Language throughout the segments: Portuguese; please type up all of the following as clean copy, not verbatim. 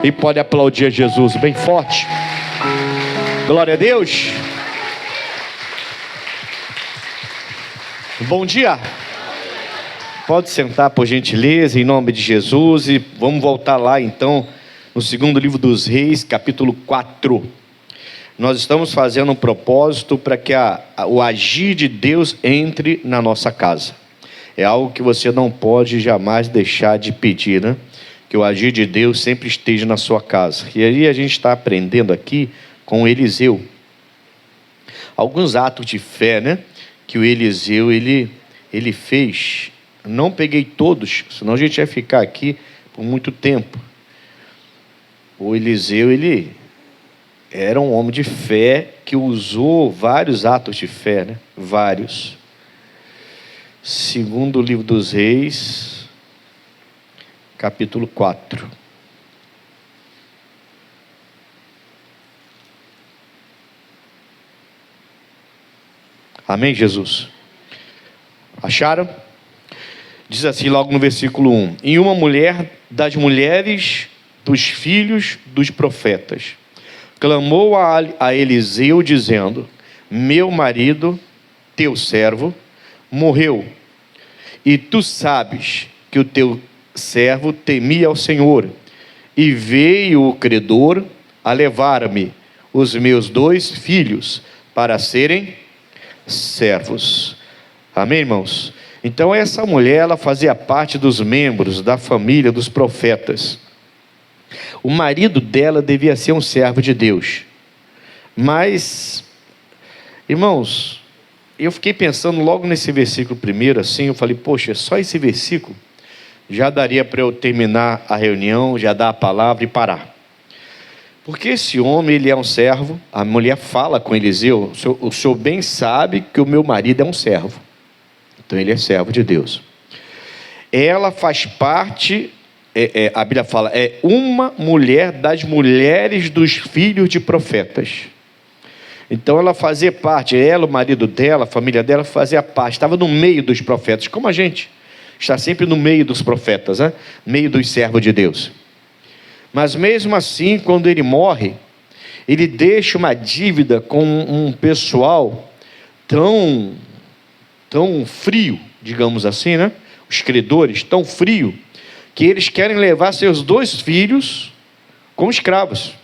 E pode aplaudir a Jesus bem forte. Glória a Deus. Bom dia. Pode sentar, por gentileza, em nome de Jesus. E vamos voltar lá então no segundo livro dos Reis, capítulo 4. Nós estamos fazendo um propósito para que o agir de Deus entre na nossa casa. É algo que você não pode jamais deixar de pedir, né? Que o agir de Deus sempre esteja na sua casa. E aí a gente está aprendendo aqui com Eliseu alguns atos de fé, né? Que o Eliseu ele fez. Não peguei todos, senão a gente vai ficar aqui por muito tempo. O Eliseu ele era um homem de fé que usou vários atos de fé, né? Vários. Segundo livro dos Reis, capítulo 4. Amém, Jesus? Acharam? Diz assim logo no versículo 1: E uma mulher das mulheres dos filhos dos profetas clamou a Eliseu dizendo: Meu marido, teu servo, morreu, e tu sabes que o teu servo temia ao Senhor, e veio o credor a levar-me os meus 2 filhos para serem servos. Amém, irmãos? Então essa mulher, ela fazia parte dos membros da família dos profetas. O marido dela devia ser um servo de Deus. Mas, irmãos, eu fiquei pensando logo nesse versículo primeiro, assim, eu falei, poxa, só esse versículo já daria para eu terminar a reunião, já dar a palavra e parar. Porque esse homem, ele é um servo. A mulher fala com Eliseu: o senhor bem sabe que o meu marido é um servo. Então ele é servo de Deus. Ela faz parte, a Bíblia fala, é uma mulher das mulheres dos filhos de profetas. Então ela fazia parte, ela, o marido dela, a família dela fazia parte, estava no meio dos profetas, como a gente está sempre no meio dos profetas, né? Meio dos servos de Deus. Mas mesmo assim, quando ele morre, ele deixa uma dívida com um pessoal tão frio, digamos assim, né? Os credores, tão frio, que eles querem levar seus 2 filhos como escravos.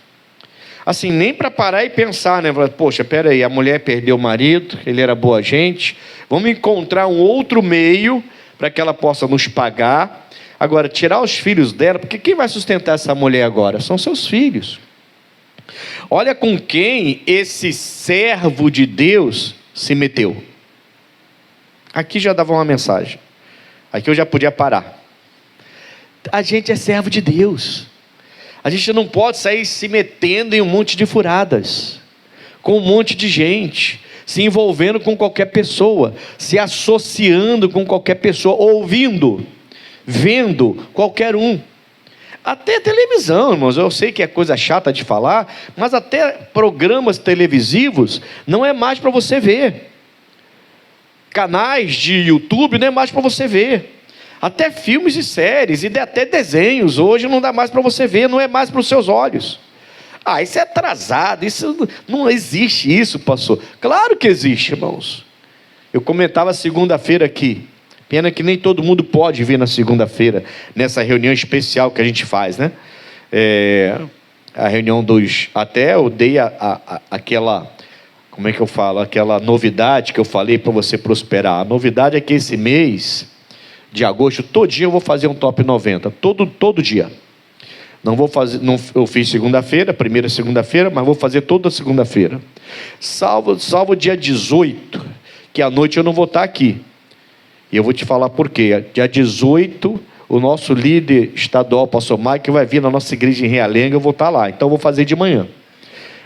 Assim, nem para parar e pensar, né? Poxa, espera aí, a mulher perdeu o marido, ele era boa gente, vamos encontrar um outro meio para que ela possa nos pagar. Agora, tirar os filhos dela, porque quem vai sustentar essa mulher agora? São seus filhos. Olha com quem esse servo de Deus se meteu. Aqui já dava uma mensagem. Aqui eu já podia parar. A gente é servo de Deus. A gente não pode sair se metendo em um monte de furadas, com um monte de gente, se envolvendo com qualquer pessoa, se associando com qualquer pessoa, ouvindo, vendo qualquer um. Até televisão, irmãos, eu sei que é coisa chata de falar, mas até programas televisivos não é mais para você ver. Canais de YouTube não é mais para você ver. Até filmes e séries, e até desenhos, hoje não dá mais para você ver, não é mais para os seus olhos. Ah, isso é atrasado, isso não existe isso, pastor. Claro que existe, irmãos. Eu comentava segunda-feira aqui, pena que nem todo mundo pode vir na segunda-feira, nessa reunião especial que a gente faz, né? A reunião dos... Até eu dei aquela... Como é que eu falo? Aquela novidade que eu falei para você prosperar. A novidade é que esse mês de agosto, todinho eu vou fazer um top 90. Todo dia. Não vou fazer... eu fiz segunda-feira, primeira segunda-feira, mas vou fazer toda segunda-feira. Salvo dia 18, que à noite eu não vou estar aqui. E eu vou te falar por quê. Dia 18, o nosso líder estadual, pastor Mike, vai vir na nossa igreja em Realenga, eu vou estar lá. Então eu vou fazer de manhã.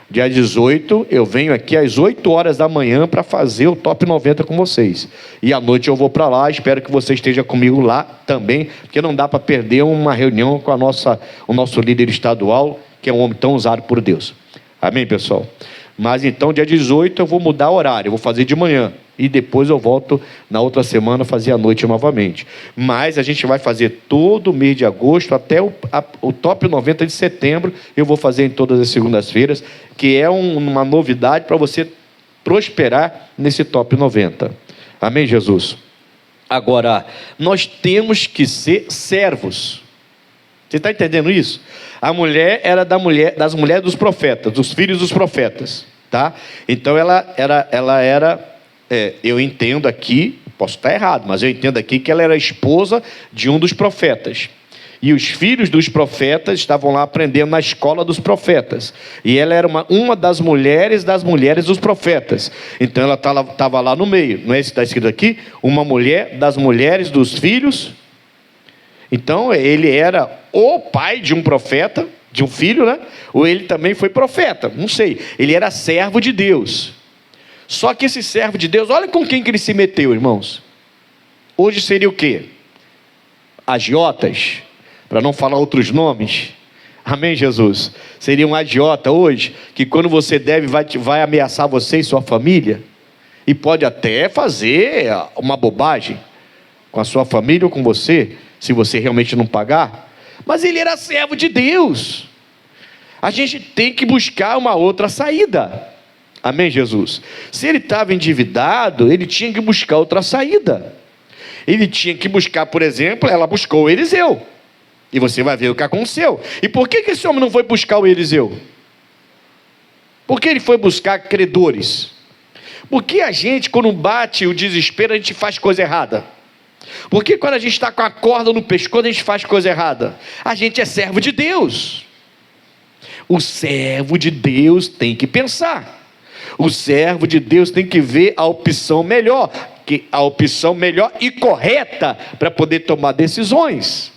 Dia 18, eu venho aqui às 8 horas da manhã para fazer o top 90 com vocês. E à noite eu vou para lá, espero que você esteja comigo lá também, porque não dá para perder uma reunião com o nosso líder estadual, que é um homem tão usado por Deus. Amém, pessoal? Mas então, dia 18, eu vou mudar o horário, eu vou fazer de manhã. e depois eu volto na outra semana fazer a noite novamente. Mas a gente vai fazer todo o mês de agosto até o Top 90 de setembro. Eu vou fazer em todas as segundas-feiras, que é uma novidade para você prosperar nesse Top 90. Amém, Jesus? Agora, nós temos que ser servos. Você está entendendo isso? A mulher era das mulheres dos profetas, dos filhos dos profetas, tá? Então ela era, eu entendo aqui, posso estar errado, mas eu entendo aqui que ela era esposa de um dos profetas. E os filhos dos profetas estavam lá aprendendo na escola dos profetas. E ela era uma das mulheres dos profetas. Então ela estava lá no meio. Não é isso que está escrito aqui? Uma mulher das mulheres dos filhos. Então ele era o pai de um profeta, de um filho, né? Ou ele também foi profeta, não sei. Ele era servo de Deus. Só que esse servo de Deus, olha com quem que ele se meteu, irmãos. Hoje seria o quê? Agiotas, para não falar outros nomes. Amém, Jesus? Seria um agiota hoje, que quando você deve, vai ameaçar você e sua família, e pode até fazer uma bobagem com a sua família ou com você, se você realmente não pagar. Mas ele era servo de Deus. A gente tem que buscar uma outra saída. Amém, Jesus? Se ele estava endividado, ele tinha que buscar outra saída. Ele tinha que buscar, por exemplo, ela buscou o Eliseu. E você vai ver o que aconteceu. E por que esse homem não foi buscar o Eliseu? Por que ele foi buscar credores? Porque a gente, quando bate o desespero, a gente faz coisa errada. Porque quando a gente está com a corda no pescoço, a gente faz coisa errada. A gente é servo de Deus. O servo de Deus tem que pensar. O servo de Deus tem que ver a opção melhor. A opção melhor e correta para poder tomar decisões.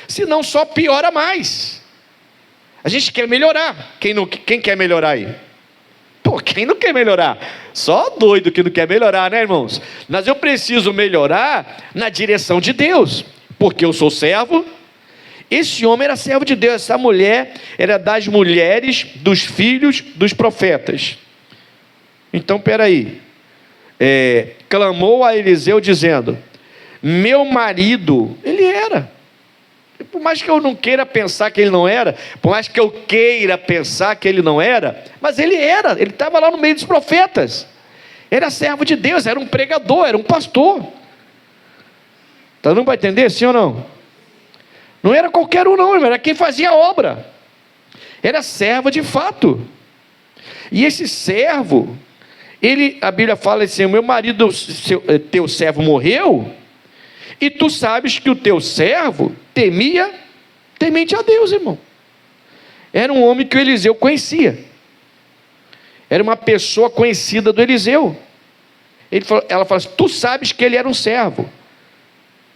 Senão só piora mais. A gente quer melhorar. Quem quer melhorar aí? Pô, quem não quer melhorar? Só doido que não quer melhorar, né, irmãos? Mas eu preciso melhorar na direção de Deus, porque eu sou servo. Esse homem era servo de Deus, essa mulher era das mulheres dos filhos dos profetas. Então, peraí, clamou a Eliseu dizendo, meu marido, ele era. Por mais que eu não queira pensar que ele não era, por mais que eu queira pensar que ele não era, mas ele era, ele estava lá no meio dos profetas, era servo de Deus, era um pregador, era um pastor. Então não vai entender, sim ou não? Não era qualquer um não, irmão, era quem fazia a obra, era servo de fato. E esse servo, a Bíblia fala assim, meu marido, teu servo morreu, e tu sabes que o teu servo temente a Deus, irmão. Era um homem que o Eliseu conhecia. Era uma pessoa conhecida do Eliseu. Ela fala assim, tu sabes que ele era um servo.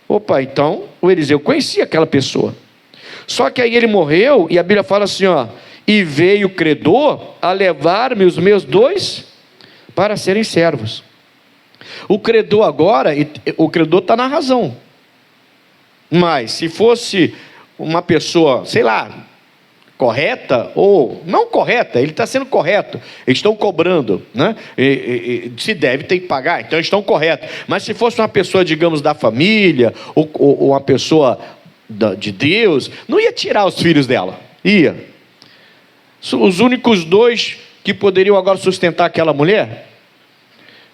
Opa, então o Eliseu conhecia aquela pessoa. Só que aí ele morreu, e a Bíblia fala assim, e veio o credor a levar-me os meus dois para serem servos. O credor agora, o credor está na razão. Mas se fosse uma pessoa, sei lá, correta ou não correta, ele está sendo correto. Eles estão cobrando, né? Se deve, tem que pagar, então eles estão corretos. Mas se fosse uma pessoa, digamos, da família, ou uma pessoa de Deus, não ia tirar os filhos dela. Ia. Os únicos dois que poderiam agora sustentar aquela mulher,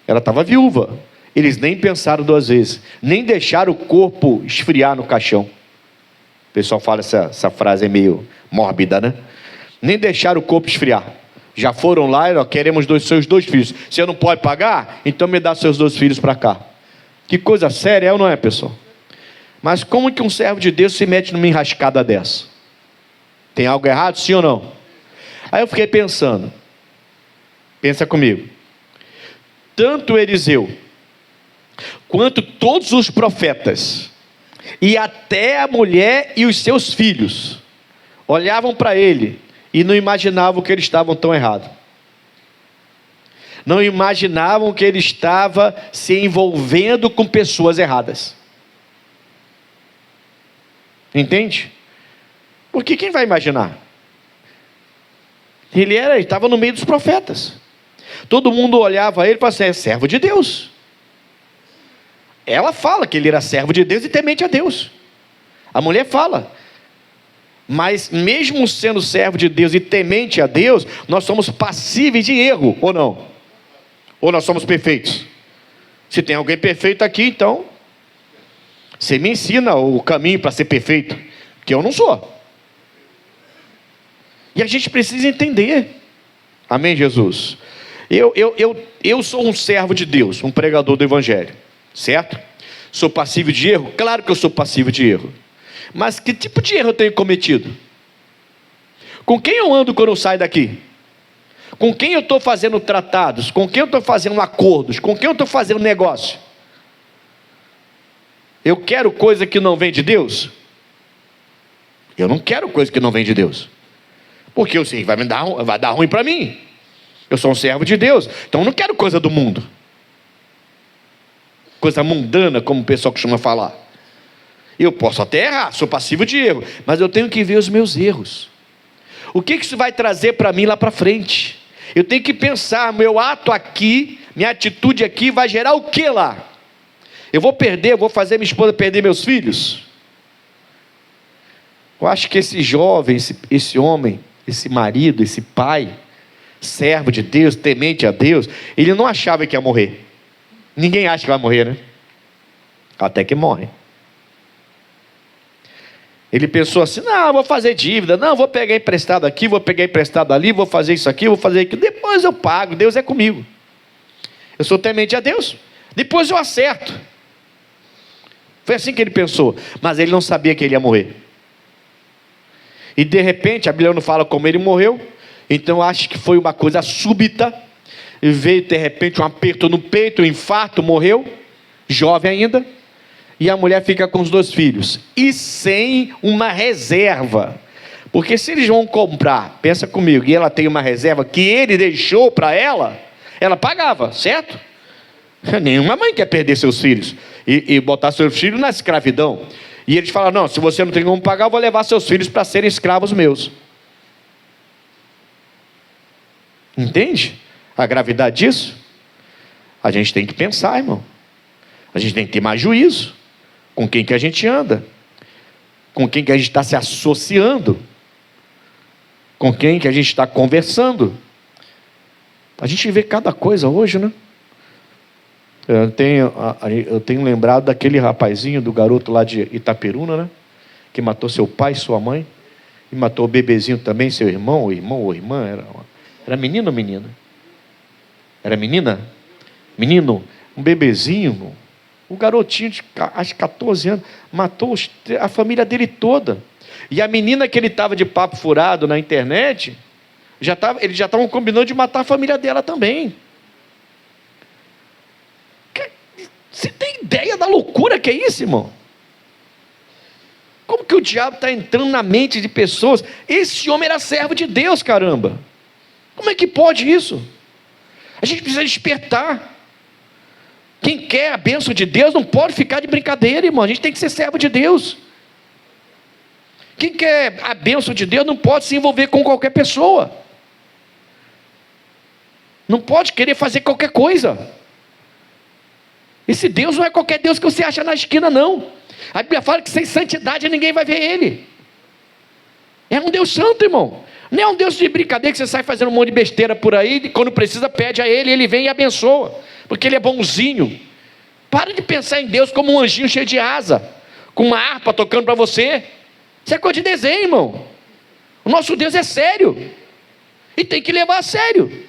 ela estava viúva. Eles nem pensaram duas vezes, nem deixaram o corpo esfriar no caixão. O pessoal fala essa frase é meio mórbida, né? Nem deixaram o corpo esfriar. Já foram lá e queremos seus dois filhos. Você não pode pagar? Então me dá seus dois filhos para cá. Que coisa séria, é ou não é, pessoal? Mas como que um servo de Deus se mete numa enrascada dessa? Tem algo errado, sim ou não? Aí eu fiquei pensando. Pensa comigo. Tanto Eliseu quanto todos os profetas e até a mulher e os seus filhos olhavam para ele e não imaginavam que eles estavam tão errados. Não imaginavam que ele estava se envolvendo com pessoas erradas. Entende? Porque quem vai imaginar? Ele estava no meio dos profetas. Todo mundo olhava ele e falava assim, é servo de Deus. ela fala que ele era servo de Deus e temente a Deus. A mulher fala. Mas mesmo sendo servo de Deus e temente a Deus, nós somos passíveis de erro, ou não? Ou nós somos perfeitos? Se tem alguém perfeito aqui, então você me ensina o caminho para ser perfeito, porque eu não sou. E a gente precisa entender. Amém, Jesus? Eu sou um servo de Deus, um pregador do Evangelho, certo? Sou passível de erro? Claro que eu sou passível de erro. Mas que tipo de erro eu tenho cometido? Com quem eu ando quando eu saio daqui? Com quem eu estou fazendo tratados? Com quem eu estou fazendo acordos? Com quem eu estou fazendo negócio? Eu quero coisa que não vem de Deus? Eu não quero coisa que não vem de Deus, porque eu sei que vai dar ruim para mim. Eu sou um servo de Deus, então eu não quero coisa do mundo, coisa mundana, como o pessoal costuma falar. Eu posso até errar, sou passível de erro, mas eu tenho que ver os meus erros. O que isso vai trazer para mim lá para frente? Eu tenho que pensar, meu ato aqui, minha atitude aqui vai gerar o que lá? Eu vou fazer minha esposa perder meus filhos? Eu acho que esse jovem, esse homem, esse marido, esse pai, servo de Deus, temente a Deus, ele não achava que ia morrer. Ninguém acha que vai morrer, né? Até que morre. Ele pensou assim, não, vou fazer dívida, não, vou pegar emprestado aqui, vou pegar emprestado ali, vou fazer isso aqui, vou fazer aquilo, depois eu pago, Deus é comigo. Eu sou temente a Deus, depois eu acerto. Foi assim que ele pensou, mas ele não sabia que ele ia morrer. E de repente, a Bíblia não fala como ele morreu, então acho que foi uma coisa súbita, e veio de repente um aperto no peito, um infarto, morreu, jovem ainda, e a mulher fica com os 2 filhos, e sem uma reserva, porque se eles vão comprar, pensa comigo, e ela tem uma reserva que ele deixou para ela pagava, certo? Nenhuma mãe quer perder seus filhos, e botar seus filhos na escravidão, e eles falam, não, se você não tem como pagar, eu vou levar seus filhos para serem escravos meus. Entende a gravidade disso? A gente tem que pensar, irmão. A gente tem que ter mais juízo. Com quem que a gente anda? Com quem que a gente está se associando? Com quem que a gente está conversando? A gente vê cada coisa hoje, né? Eu tenho lembrado daquele rapazinho, do garoto lá de Itaperuna, né? Que matou seu pai e sua mãe. E matou o bebezinho também, seu irmão ou irmã. Era menino ou menina? Era menina? Menino, um bebezinho, um garotinho de acho 14 anos, matou a família dele toda. E a menina que ele estava de papo furado na internet, eles já estavam combinando de matar a família dela também. Você tem ideia da loucura que é isso, irmão? Como que o diabo está entrando na mente de pessoas? Esse homem era servo de Deus, caramba. Como é que pode isso? A gente precisa despertar. Quem quer a bênção de Deus não pode ficar de brincadeira, irmão. A gente tem que ser servo de Deus. Quem quer a bênção de Deus não pode se envolver com qualquer pessoa. Não pode querer fazer qualquer coisa. Esse Deus não é qualquer Deus que você acha na esquina, não. A Bíblia fala que sem santidade ninguém vai ver Ele. É um Deus santo, irmão. Não é um Deus de brincadeira que você sai fazendo um monte de besteira por aí, e quando precisa pede a Ele, Ele vem e abençoa, porque Ele é bonzinho. Para de pensar em Deus como um anjinho cheio de asa, com uma harpa tocando para você. Isso é coisa de desenho, irmão. O nosso Deus é sério, e tem que levar a sério.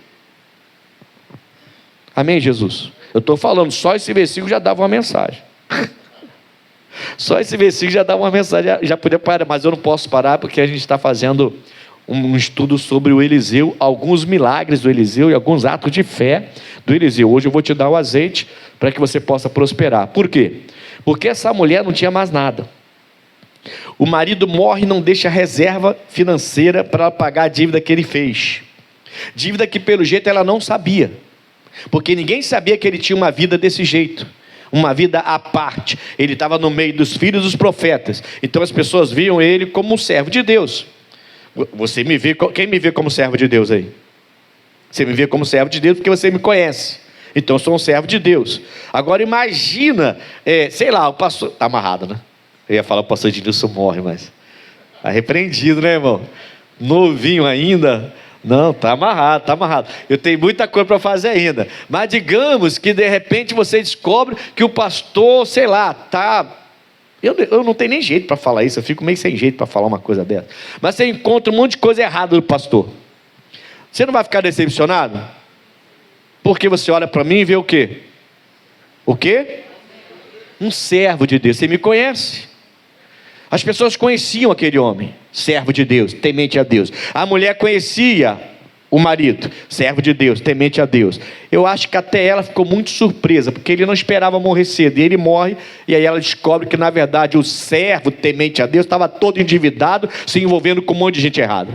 Amém, Jesus? Eu estou falando, só esse versículo já dava uma mensagem. Só esse versículo já dava uma mensagem, já podia parar, mas eu não posso parar, porque a gente está fazendo um estudo sobre o Eliseu, alguns milagres do Eliseu e alguns atos de fé do Eliseu. Hoje eu vou te dar o azeite para que você possa prosperar. Por quê? Porque essa mulher não tinha mais nada. O marido morre e não deixa reserva financeira para pagar a dívida que ele fez. Dívida que pelo jeito ela não sabia, porque ninguém sabia que ele tinha uma vida desse jeito, uma vida à parte. Ele estava no meio dos filhos dos profetas, então as pessoas viam ele como um servo de Deus. Você me vê, quem me vê como servo de Deus aí? Você me vê como servo de Deus porque você me conhece. Então eu sou um servo de Deus. Agora imagina, sei lá, o pastor... Está amarrado, né? Eu ia falar o pastor Edilson morre, mas... Está repreendido, né, irmão? Novinho ainda... Não, está amarrado, está amarrado. Eu tenho muita coisa para fazer ainda. Mas digamos que de repente você descobre que o pastor, sei lá, está... Eu não tenho nem jeito para falar isso, eu fico meio sem jeito para falar uma coisa dessa. Mas você encontra um monte de coisa errada do pastor. Você não vai ficar decepcionado? Porque você olha para mim e vê o quê? O quê? Um servo de Deus. Você me conhece? As pessoas conheciam aquele homem, servo de Deus, temente a Deus. A mulher conhecia o marido, servo de Deus, temente a Deus. Eu acho que até ela ficou muito surpresa, porque ele não esperava morrer cedo. E ele morre, e aí ela descobre que na verdade o servo temente a Deus estava todo endividado, se envolvendo com um monte de gente errada.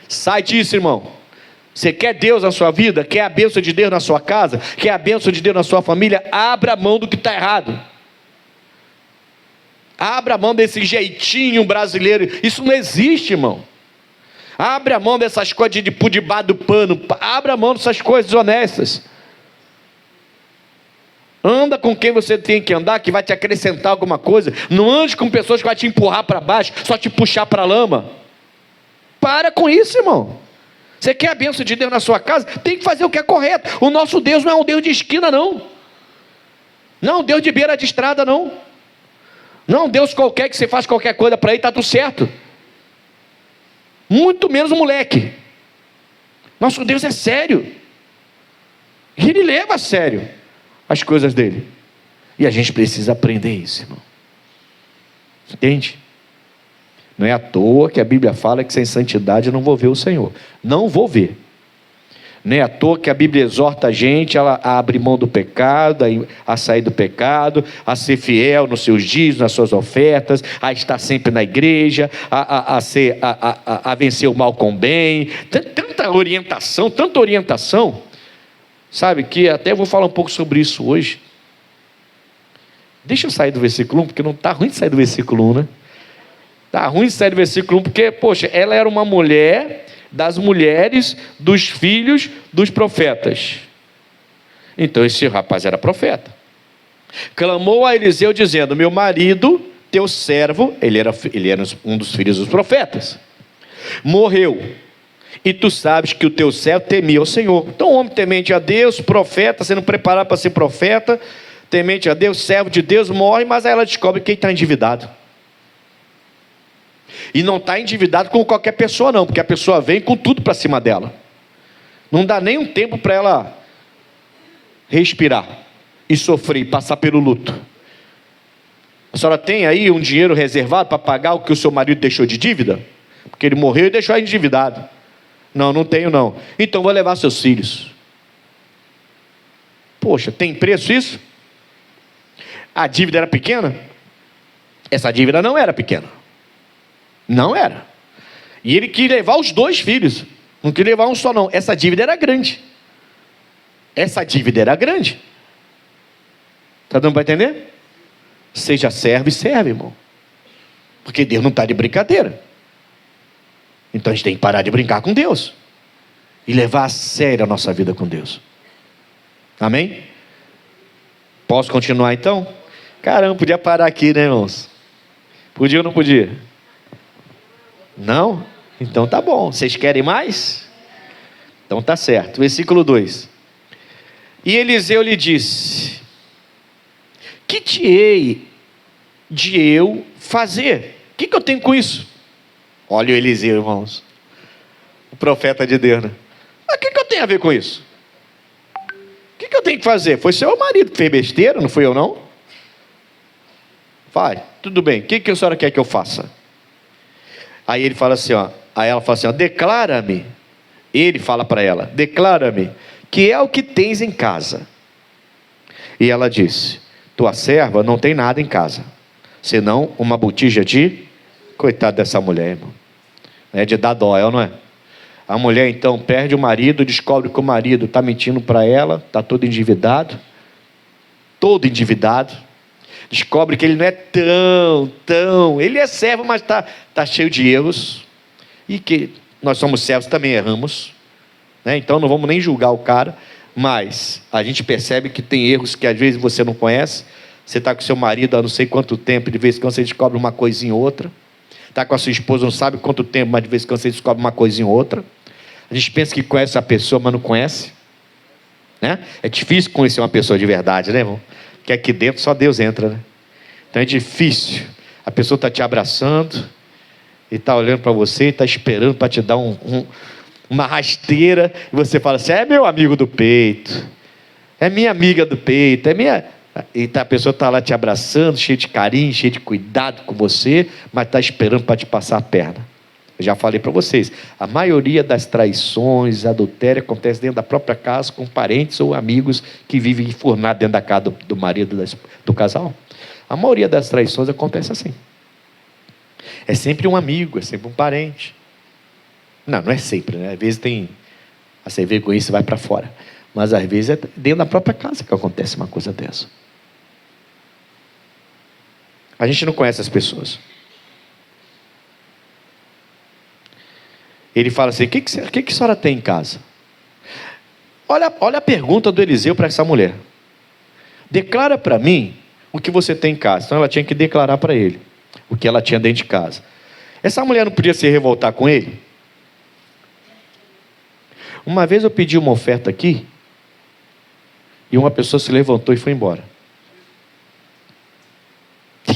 Sai disso, irmão. Você quer Deus na sua vida? Quer a bênção de Deus na sua casa? Quer a bênção de Deus na sua família? Abra mão do que está errado. Abra mão desse jeitinho brasileiro. Isso não existe, irmão. Abra mão dessas coisas de por debaixo do pano. Abra mão dessas coisas honestas. Anda com quem você tem que andar, que vai te acrescentar alguma coisa. Não ande com pessoas que vão te empurrar para baixo, só te puxar para a lama. Para com isso, irmão. Você quer a bênção de Deus na sua casa? Tem que fazer o que é correto. O nosso Deus não é um Deus de esquina, não. Não é um Deus de beira de estrada, não. Não, Deus qualquer que você faz qualquer coisa para ele, está tudo certo. Muito menos um moleque. Nosso Deus é sério. E ele leva a sério as coisas dele. E a gente precisa aprender isso, irmão. Entende? Não é à toa que a Bíblia fala que sem santidade eu não vou ver o Senhor. Não vou ver. Não é à toa que a Bíblia exorta a gente a abrir mão do pecado, a sair do pecado, a ser fiel nos seus dízimos, nas suas ofertas, a estar sempre na igreja, a vencer o mal com o bem. Tanta orientação, sabe, que até vou falar um pouco sobre isso hoje. Deixa eu sair do versículo 1, porque não está ruim de sair do versículo 1, né? Está ruim de sair do versículo 1, porque, poxa, ela era uma mulher das mulheres dos filhos dos profetas. Então esse rapaz era profeta. Clamou a Eliseu dizendo: meu marido, teu servo, ele era um dos filhos dos profetas, morreu, e tu sabes que o teu servo temia o Senhor. Então o homem temente a Deus, profeta, sendo preparado para ser profeta, temente a Deus, servo de Deus, morre, mas aí ela descobre que ele está endividado. E não está endividado com qualquer pessoa não, porque a pessoa vem com tudo para cima dela. Não dá nem um tempo para ela respirar e sofrer, passar pelo luto. A senhora tem aí um dinheiro reservado para pagar o que o seu marido deixou de dívida? Porque ele morreu e deixou ela endividado. Não, não tenho não. Então vou levar seus filhos. Poxa, tem preço isso? A dívida era pequena? Essa dívida não era pequena. Não era. E ele queria levar os 2 filhos. Não queria levar um só não. Essa dívida era grande. Essa dívida era grande. Está dando para entender? Seja servo e serve, irmão. Porque Deus não está de brincadeira. Então a gente tem que parar de brincar com Deus. E levar a sério a nossa vida com Deus. Amém? Posso continuar então? Caramba, podia parar aqui, né, irmãos? Podia ou não podia? Não? Então tá bom. Vocês querem mais? Então tá certo. Versículo 2. E Eliseu lhe disse: que te hei de eu fazer? O que eu tenho com isso? Olha o Eliseu, irmãos. O profeta de Deus, né? Mas o que eu tenho a ver com isso? O que eu tenho que fazer? Foi seu marido que fez besteira, não fui eu não? Vai, tudo bem. O que a senhora quer que eu faça? Aí ele fala assim, aí ela fala assim, declara-me. Ele fala para ela, declara-me, que é o que tens em casa. E ela disse: tua serva não tem nada em casa, senão uma botija de... Coitada dessa mulher, irmão. É de dar dó, não é? A mulher então perde o marido, descobre que o marido está mentindo para ela, está todo endividado. Descobre que ele não é tão... Ele é servo, mas está cheio de erros. E que nós somos servos, também erramos, né? Então não vamos nem julgar o cara. Mas a gente percebe que tem erros que às vezes você não conhece. Você está com seu marido há não sei quanto tempo, de vez em quando você descobre uma coisinha ou outra. Está com a sua esposa não sabe quanto tempo, mas de vez em quando você descobre uma coisinha ou outra. A gente pensa que conhece a pessoa, mas não conhece. Né? É difícil conhecer uma pessoa de verdade, né, irmão? Porque aqui dentro só Deus entra, né? Então é difícil. A pessoa está te abraçando e está olhando para você e está esperando para te dar uma rasteira. E você fala assim, é meu amigo do peito. É minha amiga do peito. É minha... E a pessoa está lá te abraçando, cheio de carinho, cheio de cuidado com você, mas está esperando para te passar a perna. Eu já falei para vocês, a maioria das traições, adultério, acontece dentro da própria casa, com parentes ou amigos que vivem enfurnados dentro da casa do marido, do casal. A maioria das traições acontece assim. É sempre um amigo, é sempre um parente. Não, não é sempre, né? Às vezes tem a sem vergonha e vai para fora. Mas às vezes é dentro da própria casa que acontece uma coisa dessa. A gente não conhece as pessoas. Ele fala assim, o que a senhora tem em casa? Olha a pergunta do Eliseu para essa mulher. Declara para mim o que você tem em casa. Então ela tinha que declarar para ele o que ela tinha dentro de casa. Essa mulher não podia se revoltar com ele? Uma vez eu pedi uma oferta aqui e uma pessoa se levantou e foi embora.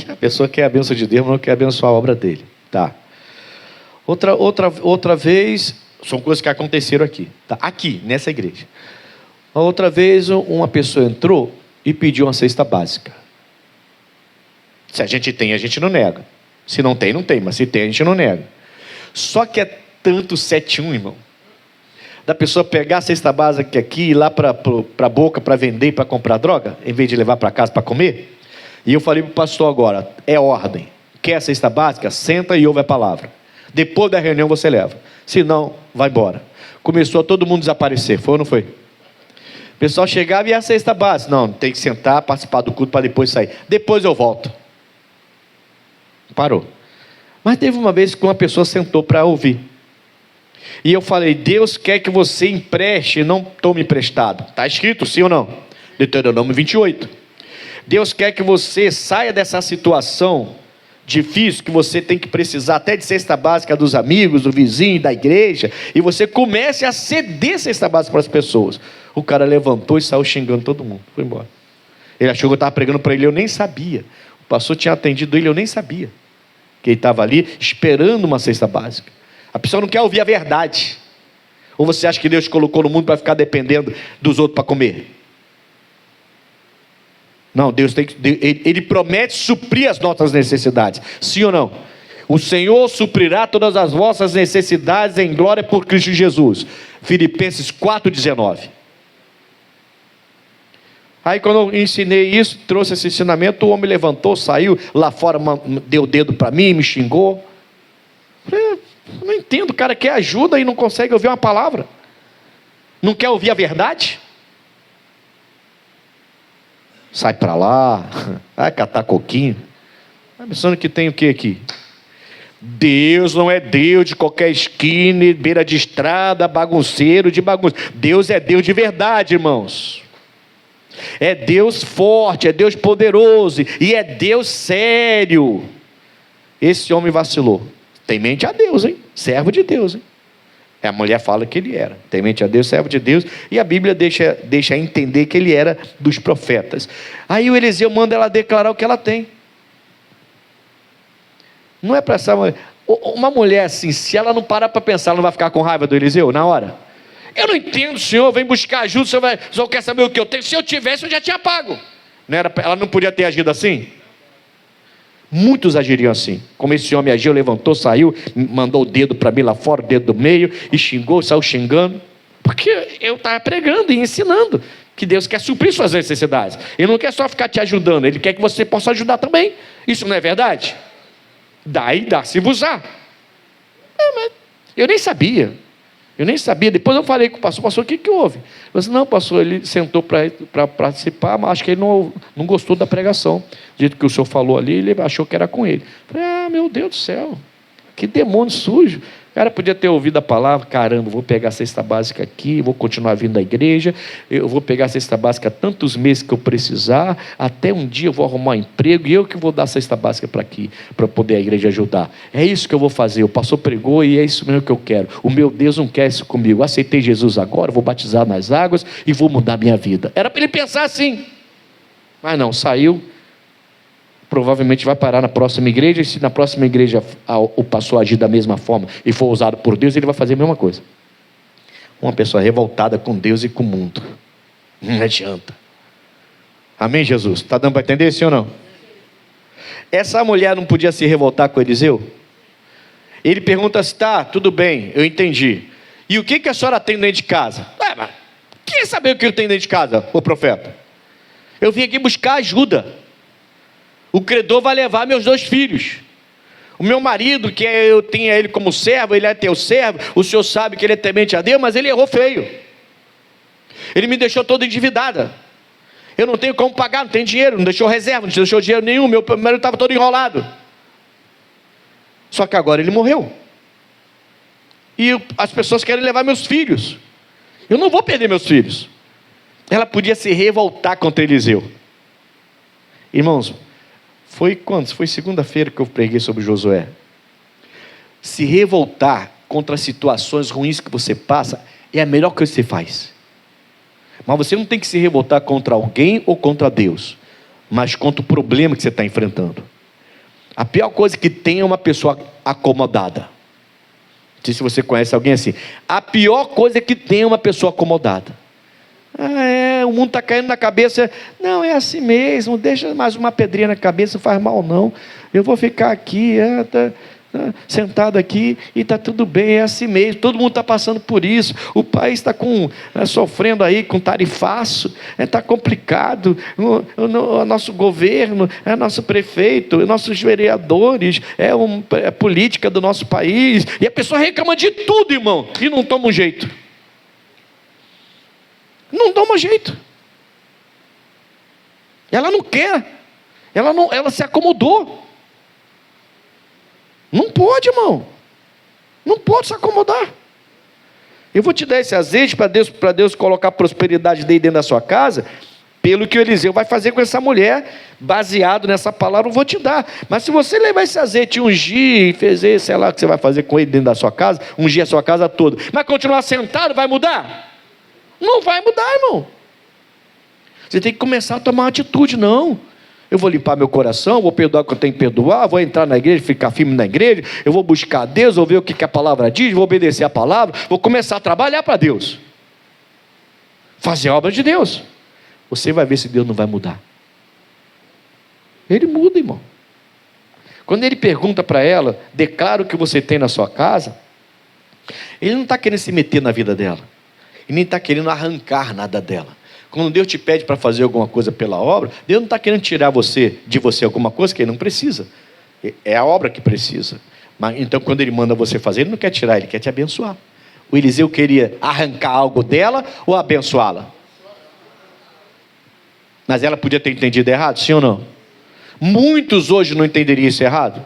A pessoa quer a bênção de Deus, mas não quer abençoar a obra dele. Tá. Outra vez, são coisas que aconteceram aqui. Tá? Aqui, nessa igreja. Outra vez, uma pessoa entrou e pediu uma cesta básica. Se a gente tem, a gente não nega. Se não tem, não tem. Mas se tem, a gente não nega. Só que é tanto 7-1, irmão. Da pessoa pegar a cesta básica aqui e ir lá para a boca para vender e para comprar droga, em vez de levar para casa para comer. E eu falei para o pastor agora, é ordem. Quer a cesta básica? Senta e ouve a palavra. Depois da reunião você leva. Se não, vai embora. Começou a todo mundo desaparecer, foi ou não foi? O pessoal chegava e a cesta básica. Não, tem que sentar, participar do culto para depois sair. Depois eu volto. Parou. Mas teve uma vez que uma pessoa sentou para ouvir. E eu falei, Deus quer que você empreste e não tome emprestado. Está escrito, sim ou não? Deuteronômio 28. Deus quer que você saia dessa situação difícil, que você tem que precisar até de cesta básica dos amigos, do vizinho, da igreja, e você comece a ceder cesta básica para as pessoas. O cara levantou e saiu xingando todo mundo, foi embora. Ele achou que eu estava pregando para ele, eu nem sabia. O pastor tinha atendido ele, eu nem sabia que ele estava ali esperando uma cesta básica. A pessoa não quer ouvir a verdade. Ou você acha que Deus te colocou no mundo para ficar dependendo dos outros para comer? Não, Deus Ele promete suprir as nossas necessidades. Sim ou não? O Senhor suprirá todas as vossas necessidades em glória por Cristo Jesus. Filipenses 4,19. Aí quando eu ensinei isso, trouxe esse ensinamento, o homem levantou, saiu, lá fora deu o dedo para mim, me xingou. Eu não entendo, o cara quer ajuda e não consegue ouvir uma palavra. Não quer ouvir a verdade? Sai para lá, vai catar coquinho. Está pensando que tem o que aqui? Deus não é Deus de qualquer esquina, beira de estrada, bagunceiro de bagunça. Deus é Deus de verdade, irmãos. É Deus forte, é Deus poderoso e é Deus sério. Esse homem vacilou. Temente a Deus, hein? Servo de Deus, hein? A mulher fala que ele era temente a Deus, servo de Deus, e a Bíblia deixa entender que ele era dos profetas. Aí o Eliseu manda ela declarar o que ela tem. Não é para essa mulher. Uma mulher assim, se ela não parar para pensar, ela não vai ficar com raiva do Eliseu na hora? Eu não entendo, senhor, vem buscar ajuda, o senhor quer saber o que eu tenho? Se eu tivesse, eu já tinha pago. Ela não podia ter agido assim? Muitos agiriam assim, como esse homem agiu, levantou, saiu, mandou o dedo para mim lá fora, o dedo do meio, e xingou, saiu xingando, porque eu estava pregando e ensinando que Deus quer suprir suas necessidades. Ele não quer só ficar te ajudando, Ele quer que você possa ajudar também. Isso não é verdade? Dá e dá-se-vos-á. Mas eu nem sabia. Depois eu falei com o pastor, o que houve? Ele disse, não, pastor, ele sentou para participar, mas acho que ele não gostou da pregação. Do jeito que o senhor falou ali, ele achou que era com ele. Eu falei, meu Deus do céu. Que demônio sujo. O cara podia ter ouvido a palavra, caramba, vou pegar a cesta básica aqui, vou continuar vindo à igreja, eu vou pegar a cesta básica tantos meses que eu precisar, até um dia eu vou arrumar um emprego e eu que vou dar a cesta básica para aqui, para poder a igreja ajudar. É isso que eu vou fazer, o pastor pregou e é isso mesmo que eu quero. O meu Deus não quer isso comigo, eu aceitei Jesus agora, vou batizar nas águas e vou mudar minha vida. Era para ele pensar assim, mas não, saiu. Provavelmente vai parar na próxima igreja, e se na próxima igreja o pastor agir da mesma forma e for usado por Deus, ele vai fazer a mesma coisa. Uma pessoa revoltada com Deus e com o mundo. Não adianta. Amém, Jesus? Está dando para entender, sim ou não? Essa mulher não podia se revoltar com Eliseu? Ele pergunta se tá, tudo bem, eu entendi. E o que a senhora tem dentro de casa? Mas quer saber o que eu tenho dentro de casa, o profeta? Eu vim aqui buscar ajuda. O credor vai levar meus 2 filhos. O meu marido, que eu tinha ele como servo, ele é teu servo, o senhor sabe que ele é temente a Deus, mas ele errou feio. Ele me deixou toda endividada. Eu não tenho como pagar, não tenho dinheiro, não deixou reserva, não deixou dinheiro nenhum, meu marido estava todo enrolado. Só que agora ele morreu. E as pessoas querem levar meus filhos. Eu não vou perder meus filhos. Ela podia se revoltar contra Eliseu. Irmãos, foi quando? Foi segunda-feira que eu preguei sobre Josué. Se revoltar contra as situações ruins que você passa é a melhor coisa que você faz. Mas você não tem que se revoltar contra alguém ou contra Deus, mas contra o problema que você está enfrentando. A pior coisa que tem é uma pessoa acomodada. Não sei se você conhece alguém assim. A pior coisa que tem é uma pessoa acomodada. O mundo está caindo na cabeça. Não, é assim mesmo, deixa mais uma pedrinha na cabeça, não faz mal não. Eu vou ficar aqui, sentado aqui e está tudo bem, é assim mesmo. Todo mundo está passando por isso. O país está sofrendo aí com tarifaço, está complicado. O nosso governo, nosso prefeito, nossos vereadores, a política do nosso país. E a pessoa reclama de tudo, irmão, e não toma um jeito. Não toma jeito. Ela não quer. Ela se acomodou. Não pode, irmão. Não pode se acomodar. Eu vou te dar esse azeite para Deus colocar prosperidade dentro da sua casa, pelo que o Eliseu vai fazer com essa mulher, baseado nessa palavra, eu vou te dar. Mas se você levar esse azeite e ungir, e fazer, sei lá o que você vai fazer com ele dentro da sua casa, ungir a sua casa toda, mas continuar sentado, vai mudar? Não vai mudar, irmão. Você tem que começar a tomar uma atitude. Não, eu vou limpar meu coração, vou perdoar o que eu tenho que perdoar, vou entrar na igreja, ficar firme na igreja, eu vou buscar a Deus, vou ver o que a palavra diz, vou obedecer a palavra, vou começar a trabalhar para Deus, fazer a obra de Deus. Você vai ver se Deus não vai mudar. Ele muda, irmão. Quando ele pergunta para ela, declara o que você tem na sua casa, ele não está querendo se meter na vida dela, e nem está querendo arrancar nada dela. Quando Deus te pede para fazer alguma coisa pela obra, Deus não está querendo tirar de você alguma coisa que Ele não precisa. É a obra que precisa. Mas, então, quando Ele manda você fazer, Ele não quer tirar, Ele quer te abençoar. O Eliseu queria arrancar algo dela ou abençoá-la? Mas ela podia ter entendido errado, sim ou não? Muitos hoje não entenderiam isso errado.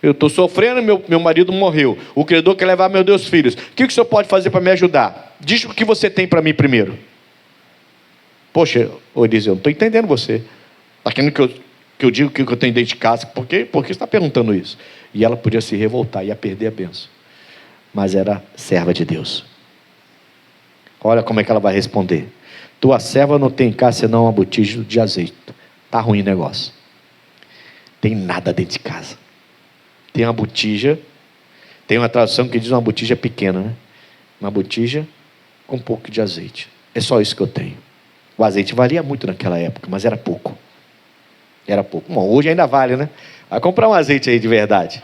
Eu estou sofrendo, meu marido morreu. O credor quer levar meus 2 filhos. O que o senhor pode fazer para me ajudar? Diz o que você tem para mim primeiro. Poxa, Eliseu, não estou entendendo você. Está querendo que eu diga o que eu tenho dentro de casa? Por que você está perguntando isso? E ela podia se revoltar, ia perder a bênção. Mas era serva de Deus. Olha como é que ela vai responder. Tua serva não tem em casa senão uma botija de azeite. Está ruim o negócio. Tem nada dentro de casa. Tem uma botija, tem uma tradução que diz uma botija pequena, né? Uma botija com um pouco de azeite. É só isso que eu tenho. O azeite valia muito naquela época, mas era pouco. Era pouco. Bom, hoje ainda vale, né? Vai comprar um azeite aí de verdade.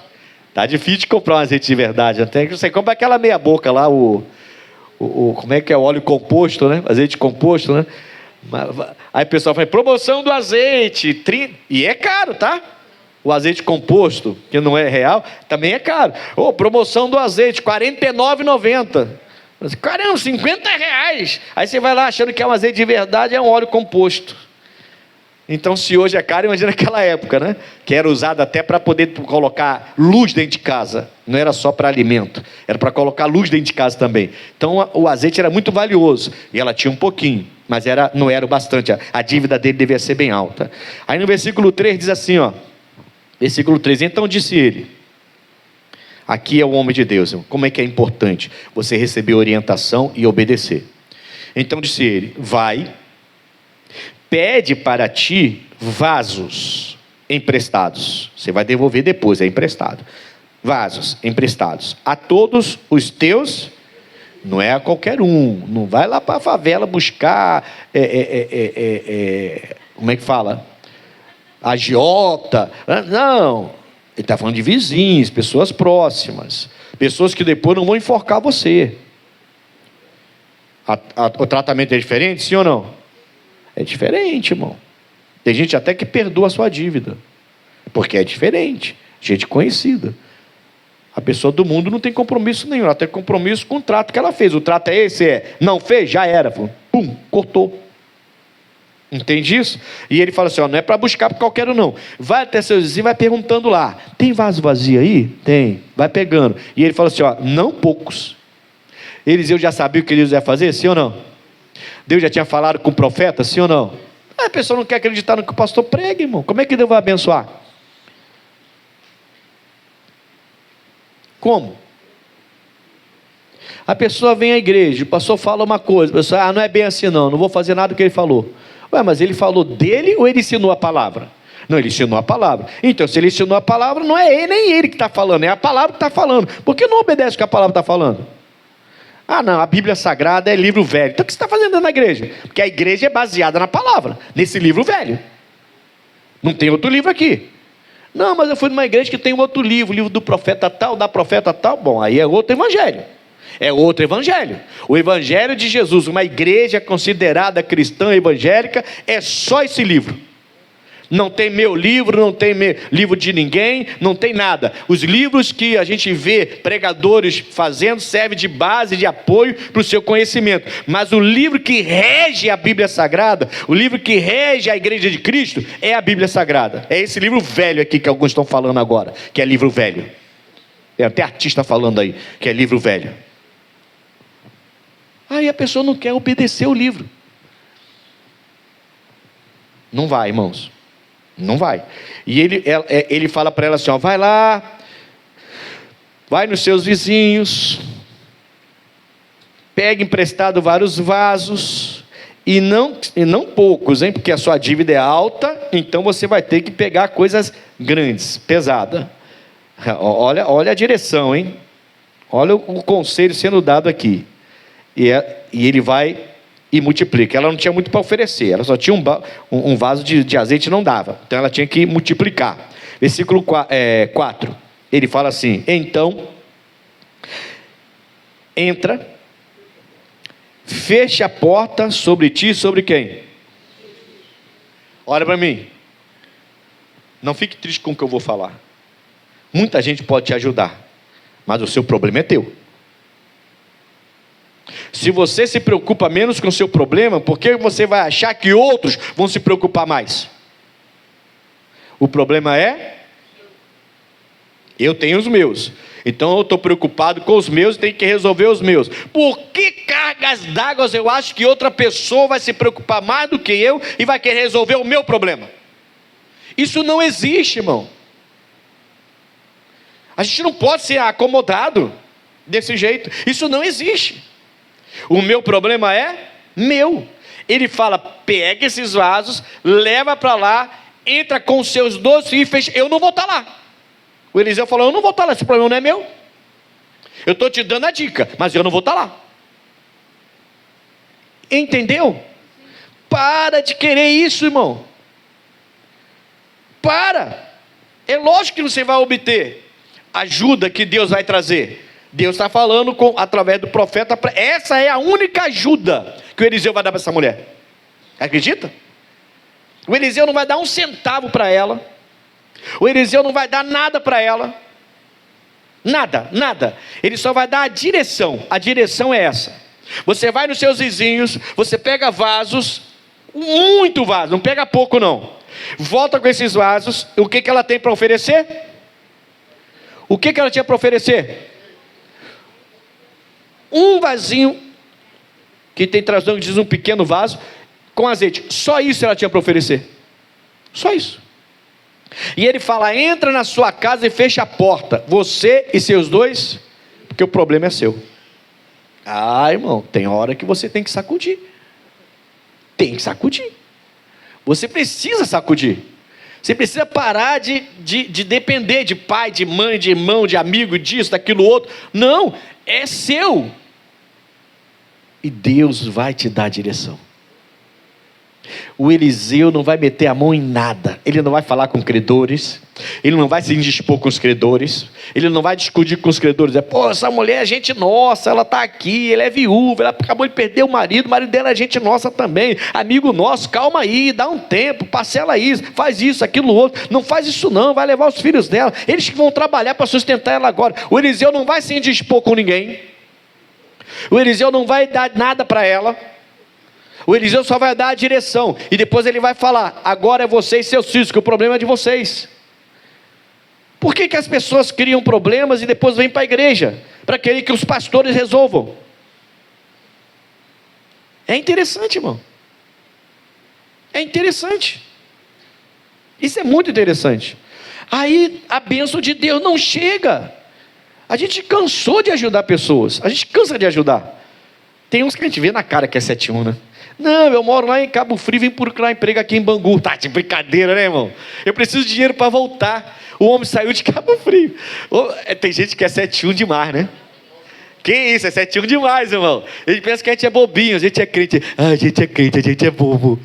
Tá difícil de comprar um azeite de verdade. Até que você compra aquela meia boca lá, como é que é? O óleo composto, né? Azeite composto, né? Aí o pessoal fala, promoção do azeite. E é caro, tá? O azeite composto, que não é real, também é caro. Promoção do azeite, R$ 49,90. Caramba, R$ 50. Aí você vai lá achando que é um azeite de verdade, é um óleo composto. Então, se hoje é caro, imagina aquela época, né? Que era usado até para poder colocar luz dentro de casa. Não era só para alimento, era para colocar luz dentro de casa também. Então, o azeite era muito valioso. E ela tinha um pouquinho, mas não era o bastante. A dívida dele devia ser bem alta. Aí no versículo 3 diz assim, ó. Versículo 3, então disse ele. Aqui é o homem de Deus. Como é que é importante você receber orientação e obedecer. Então disse ele, vai, pede para ti vasos emprestados. Você vai devolver depois, é emprestado. Vasos emprestados a todos os teus, não é a qualquer um. Não vai lá para a favela buscar, como é que fala? Agiota. Não, ele está falando de vizinhos, pessoas próximas, pessoas que depois não vão enforcar você. O tratamento é diferente, sim ou não? É diferente, irmão. Tem gente até que perdoa a sua dívida, porque é diferente, gente conhecida. A pessoa do mundo não tem compromisso nenhum, ela tem compromisso com o trato que ela fez. O trato é esse, não fez, já era, pum, cortou. Entende isso? E ele fala assim, ó, não é para buscar para qualquer um não. Vai até seus vizinhos, vai perguntando lá, tem vaso vazio aí? Tem, vai pegando. E ele fala assim, ó, não poucos. Eliseu já sabia o que Deus ia fazer, sim ou não? Deus já tinha falado com o profeta, sim ou não? A pessoa não quer acreditar no que o pastor prega, irmão. Como é que Deus vai abençoar? Como? A pessoa vem à igreja, o pastor fala uma coisa, a pessoa, não é bem assim não vou fazer nada do que ele falou. Ué, mas ele falou dele ou ele ensinou a palavra? Não, ele ensinou a palavra. Então, se ele ensinou a palavra, não é ele nem ele que está falando, é a palavra que está falando. Por que não obedece o que a palavra está falando? Não, a Bíblia Sagrada é livro velho. Então o que você está fazendo na igreja? Porque a igreja é baseada na palavra, nesse livro velho. Não tem outro livro aqui. Não, mas eu fui numa igreja que tem um outro livro, o livro do profeta tal, da profeta tal. Bom, aí é outro evangelho. É outro evangelho. O evangelho de Jesus, uma igreja considerada cristã evangélica, é só esse livro. Não tem meu livro, não tem livro de ninguém, não tem nada. Os livros que a gente vê pregadores fazendo servem de base, de apoio para o seu conhecimento. Mas o livro que rege a Bíblia Sagrada, o livro que rege a Igreja de Cristo, é a Bíblia Sagrada. É esse livro velho aqui que alguns estão falando agora, que é livro velho. Tem até artista falando aí, que é livro velho. Aí a pessoa não quer obedecer o livro. Não vai, irmãos. Não vai. E ele fala para ela assim, ó, vai lá, vai nos seus vizinhos, pega emprestado vários vasos, e não poucos, hein? Porque a sua dívida é alta, então você vai ter que pegar coisas grandes, pesadas. Olha a direção, hein? Olha o conselho sendo dado aqui. E ele vai e multiplica. Ela não tinha muito para oferecer, ela só tinha um vaso de azeite, não dava. Então ela tinha que multiplicar. Versículo 4, ele fala assim, então, entra, fecha a porta sobre ti e sobre quem? Olha para mim. Não fique triste com o que eu vou falar. Muita gente pode te ajudar, mas o seu problema é teu. Se você se preocupa menos com o seu problema, por que você vai achar que outros vão se preocupar mais? O problema é, eu tenho os meus, então eu estou preocupado com os meus e tenho que resolver os meus. Por que cargas d'água eu acho que outra pessoa vai se preocupar mais do que eu e vai querer resolver o meu problema? Isso não existe, irmão. A gente não pode ser acomodado desse jeito, isso não existe. O meu problema é meu. Ele fala, pega esses vasos, leva para lá, entra com os seus 12 filhos e fecha. Eu não vou estar lá. O Eliseu falou, eu não vou estar lá, esse problema não é meu. Eu estou te dando a dica, mas eu não vou estar lá. Entendeu? Para de querer isso, irmão. Para. É lógico que você vai obter ajuda que Deus vai trazer. Deus está falando através do profeta. Essa é a única ajuda que o Eliseu vai dar para essa mulher. Acredita? O Eliseu não vai dar um centavo para ela. O Eliseu não vai dar nada para ela. Nada, nada. Ele só vai dar a direção. A direção é essa. Você vai nos seus vizinhos, você pega vasos, Muito vaso, não pega pouco não. Volta com esses vasos, o que ela tem para oferecer? O que ela tinha para oferecer? Um vasinho, que tem tradução que diz um pequeno vaso, com azeite. Só isso ela tinha para oferecer. Só isso. E ele fala: entra na sua casa e fecha a porta, você e seus dois, porque o problema é seu. Irmão, tem hora que você tem que sacudir. Tem que sacudir. Você precisa sacudir. Você precisa parar de depender de pai, de mãe, de irmão, de amigo, disso, daquilo outro. Não, é seu. E Deus vai te dar a direção. O Eliseu não vai meter a mão em nada. Ele não vai falar com credores. Ele não vai se indispor com os credores. Ele não vai discutir com os credores. Essa mulher é gente nossa, ela está aqui, ela é viúva, ela acabou de perder o marido dela é gente nossa também, amigo nosso, calma aí, dá um tempo, parcela isso, faz isso, aquilo outro. Não faz isso não, vai levar os filhos dela, eles que vão trabalhar para sustentar ela agora. O Eliseu não vai se indispor com ninguém. O Eliseu não vai dar nada para ela. O Eliseu só vai dar a direção, e depois ele vai falar: agora é vocês e seus filhos, que o problema é de vocês. Por que as pessoas criam problemas e depois vêm para a igreja? Para querer que os pastores resolvam. É interessante, irmão. É interessante. Isso é muito interessante. Aí a bênção de Deus não chega. A gente cansou de ajudar pessoas. A gente cansa de ajudar. Tem uns que a gente vê na cara que é 71, né? Não, eu moro lá em Cabo Frio, vim procurar emprego aqui em Bangu. Tá de brincadeira, né, irmão? Eu preciso de dinheiro para voltar. O homem saiu de Cabo Frio. Tem gente que é 71 demais, né? Que isso, é 71 demais, irmão. Ele pensa que a gente é bobinho, a gente é crente. A gente é crente, a gente é bobo.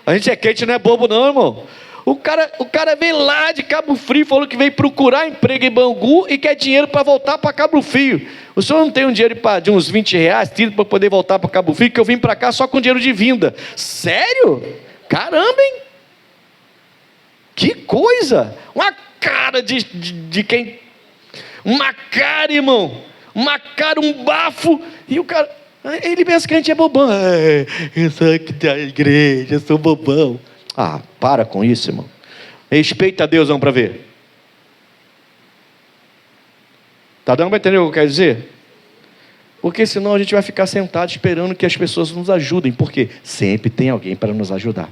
A gente é crente, não é bobo não, irmão. O cara veio lá de Cabo Frio, falou que veio procurar emprego em Bangu e quer dinheiro para voltar para Cabo Frio. O senhor não tem um dinheiro de uns 20 reais, tira para poder voltar para Cabo Frio, que eu vim para cá só com dinheiro de vinda. Sério? Caramba, hein? Que coisa! Uma cara de quem? Uma cara, irmão! Uma cara, um bafo! E o cara, ele pensa que a gente é bobão. Eu sou aqui da igreja, eu sou bobão. Para com isso, irmão. Respeita a Deus, vamos para ver. Está dando para entender o que eu quero dizer? Porque senão a gente vai ficar sentado esperando que as pessoas nos ajudem. Porque sempre tem alguém para nos ajudar.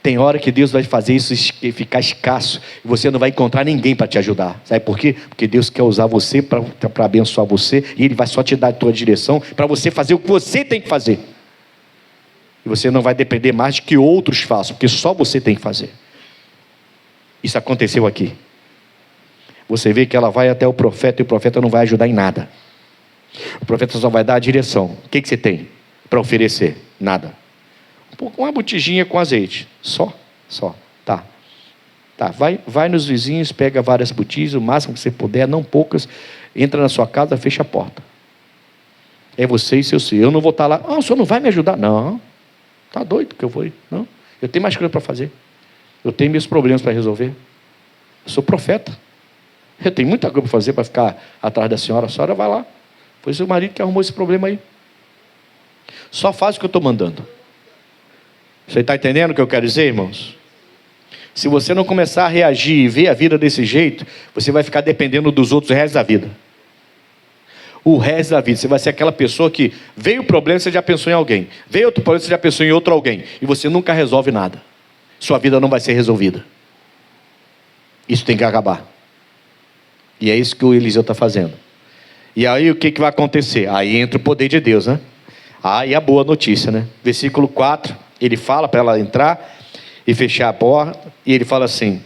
Tem hora que Deus vai fazer isso ficar escasso e você não vai encontrar ninguém para te ajudar. Sabe por quê? Porque Deus quer usar você para abençoar você, e Ele vai só te dar a tua direção para você fazer o que você tem que fazer. E você não vai depender mais de que outros façam, porque só você tem que fazer. Isso aconteceu aqui. Você vê que ela vai até o profeta e o profeta não vai ajudar em nada. O profeta só vai dar a direção. O que você tem para oferecer? Nada. Uma botijinha com azeite. Só. Tá, vai nos vizinhos, pega várias botijas, o máximo que você puder, não poucas. Entra na sua casa, fecha a porta. É você e seus filhos. Eu não vou estar lá. O senhor não vai me ajudar? Não. Está doido que eu vou ir? Não. Eu tenho mais coisa para fazer. Eu tenho meus problemas para resolver. Eu sou profeta. Eu tenho muita coisa para fazer para ficar atrás da senhora. A senhora vai lá. Foi seu marido que arrumou esse problema aí. Só faz o que eu estou mandando. Você está entendendo o que eu quero dizer, irmãos? Se você não começar a reagir e ver a vida desse jeito, você vai ficar dependendo dos outros o resto da vida. O resto da vida. Você vai ser aquela pessoa que veio o problema, você já pensou em alguém. Veio outro problema, você já pensou em outro alguém. E você nunca resolve nada. Sua vida não vai ser resolvida. Isso tem que acabar. E é isso que o Eliseu está fazendo. E aí o que vai acontecer? Aí entra o poder de Deus, né? E a boa notícia, né? Versículo 4, ele fala para ela entrar e fechar a porta. E ele fala assim: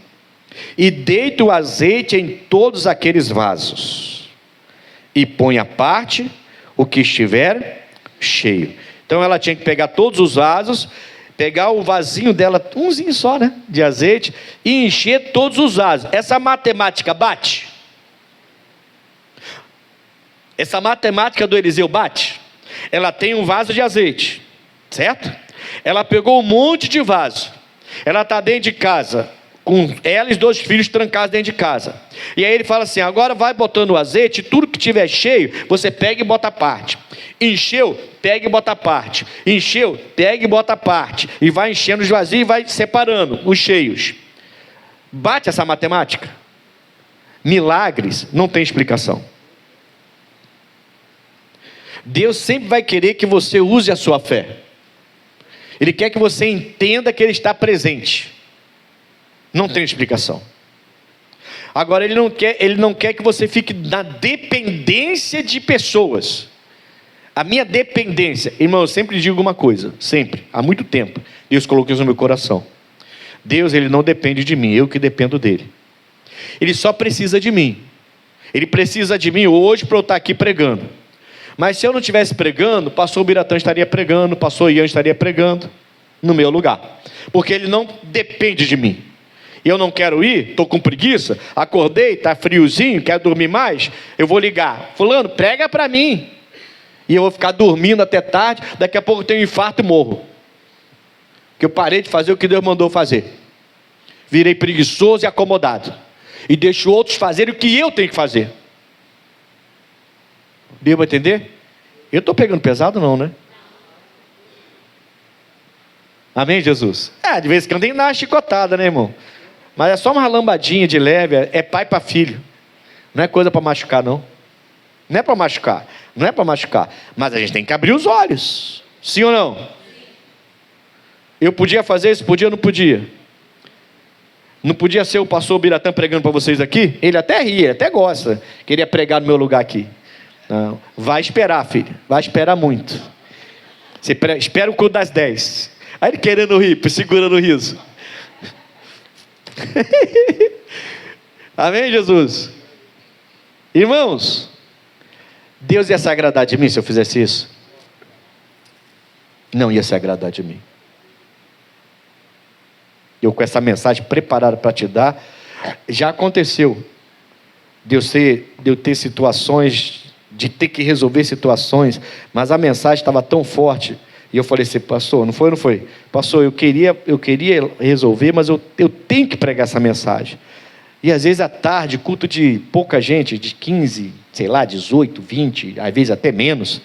e deita o azeite em todos aqueles vasos, e põe à parte o que estiver cheio. Então ela tinha que pegar todos os vasos, pegar o vasinho dela, umzinho só, né, de azeite, e encher todos os vasos. Essa matemática bate? Essa matemática do Eliseu bate? Ela tem um vaso de azeite, certo? Ela pegou um monte de vaso. Ela está dentro de casa, com ela e os 2 filhos trancados dentro de casa. E aí ele fala assim: agora vai botando o azeite, tudo que tiver cheio, você pega e bota à parte. Encheu, pega e bota a parte. Encheu, pega e bota a parte. E vai enchendo os vazios e vai separando os cheios. Bate essa matemática? Milagres não tem explicação. Deus sempre vai querer que você use a sua fé. Ele quer que você entenda que Ele está presente. Não tem explicação. Agora, Ele não quer que você fique na dependência de pessoas. A minha dependência, irmão, eu sempre digo uma coisa, sempre, há muito tempo, Deus colocou isso no meu coração. Deus, Ele não depende de mim, eu que dependo dEle. Ele só precisa de mim. Ele precisa de mim hoje para eu estar aqui pregando. Mas se eu não estivesse pregando, pastor Biratã estaria pregando, pastor Ian estaria pregando no meu lugar. Porque ele não depende de mim. E eu não quero ir, estou com preguiça, acordei, está friozinho, quero dormir mais, eu vou ligar. Fulano, prega para mim. E eu vou ficar dormindo até tarde, daqui a pouco eu tenho um infarto e morro. Porque eu parei de fazer o que Deus mandou fazer. Virei preguiçoso e acomodado. E deixo outros fazerem o que eu tenho que fazer. Deu para entender? Eu estou pegando pesado não, né? Amém, Jesus? De vez em quando tem que dar uma chicotada, né, irmão? Mas é só uma lambadinha de leve, é pai para filho. Não é coisa para machucar, não. Não é para machucar, não é para machucar. Mas a gente tem que abrir os olhos. Sim ou não? Eu podia fazer isso? Podia ou não podia? Não podia ser o pastor Biratã pregando para vocês aqui? Ele até ria, ele até gosta. Queria pregar no meu lugar aqui. Não, vai esperar, filho. Vai esperar muito. Você espera o culto das 10. Aí ele querendo rir, segurando o riso. Amém, Jesus? Irmãos, Deus ia se agradar de mim se eu fizesse isso? Não ia se agradar de mim. Eu com essa mensagem preparada para te dar, já aconteceu de eu ter situações, de ter que resolver situações, mas a mensagem estava tão forte, e eu falei assim, pastor, não foi? Pastor, eu queria resolver, mas eu tenho que pregar essa mensagem. E às vezes à tarde, culto de pouca gente, de 15, sei lá, 18, 20, às vezes até menos.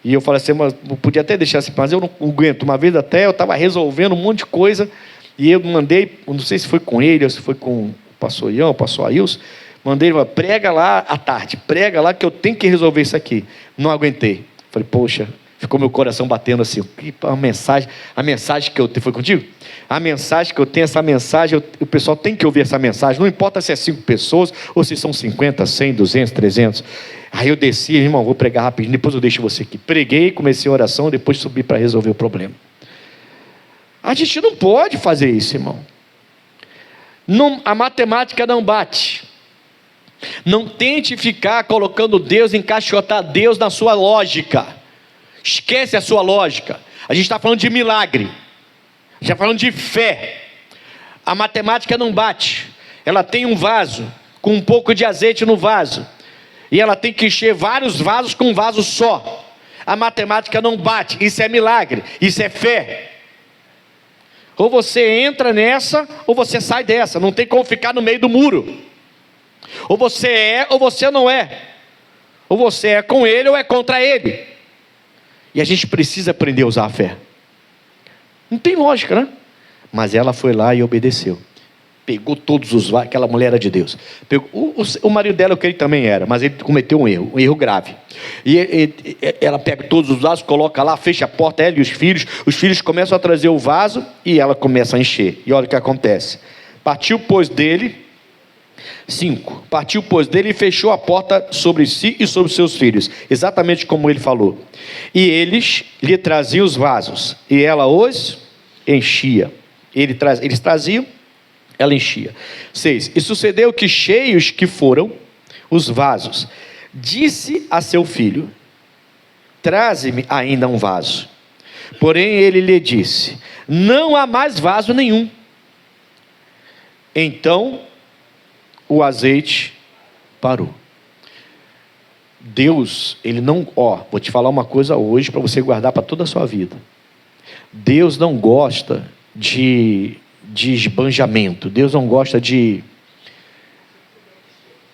E eu falei assim, mas eu podia até deixar assim, mas eu não aguento. Uma vez até eu estava resolvendo um monte de coisa, e eu mandei, não sei se foi com ele, ou se foi com o pastor Ian, o pastor Ailson, mandei, prega lá à tarde, prega lá que eu tenho que resolver isso aqui. Não aguentei. Falei, poxa, ficou meu coração batendo assim, a mensagem que eu tenho, foi contigo? A mensagem que eu tenho, essa mensagem, o pessoal tem que ouvir essa mensagem, não importa se é 5 pessoas, ou se são 50, 100, 200, 300. Aí eu desci, irmão, vou pregar rapidinho, depois eu deixo você aqui. Preguei, comecei a oração, depois subi para resolver o problema. A gente não pode fazer isso, irmão. Não, a matemática não bate. Não tente ficar colocando Deus, encaixotar Deus na sua lógica. Esquece a sua lógica. A gente está falando de milagre. A gente está falando de fé. A matemática não bate. Ela tem um vaso com um pouco de azeite no vaso. E ela tem que encher vários vasos com um vaso só. A matemática não bate. Isso é milagre. Isso é fé. Ou você entra nessa, ou você sai dessa. Não tem como ficar no meio do muro. Ou você é, ou você não é. Ou você é com ele, ou é contra ele. E a gente precisa aprender a usar a fé. Não tem lógica, né? Mas ela foi lá e obedeceu. Pegou todos os vasos, aquela mulher era de Deus. Pegou, o marido dela eu creio que também era, mas ele cometeu um erro grave. E ela pega todos os vasos, coloca lá, fecha a porta, ela e os filhos começam a trazer o vaso e ela começa a encher. E olha o que acontece. Partiu, pois, dele, 5. Partiu, pois, dele e fechou a porta sobre si e sobre seus filhos, exatamente como ele falou. E eles lhe traziam os vasos, e ela os enchia. Eles traziam, ela enchia. 6. E sucedeu que, cheios que foram os vasos, disse a seu filho: traze-me ainda um vaso. Porém ele lhe disse: não há mais vaso nenhum. Então o azeite parou. Deus, ele não, vou te falar uma coisa hoje para você guardar para toda a sua vida. Deus não gosta de esbanjamento. Deus não gosta de,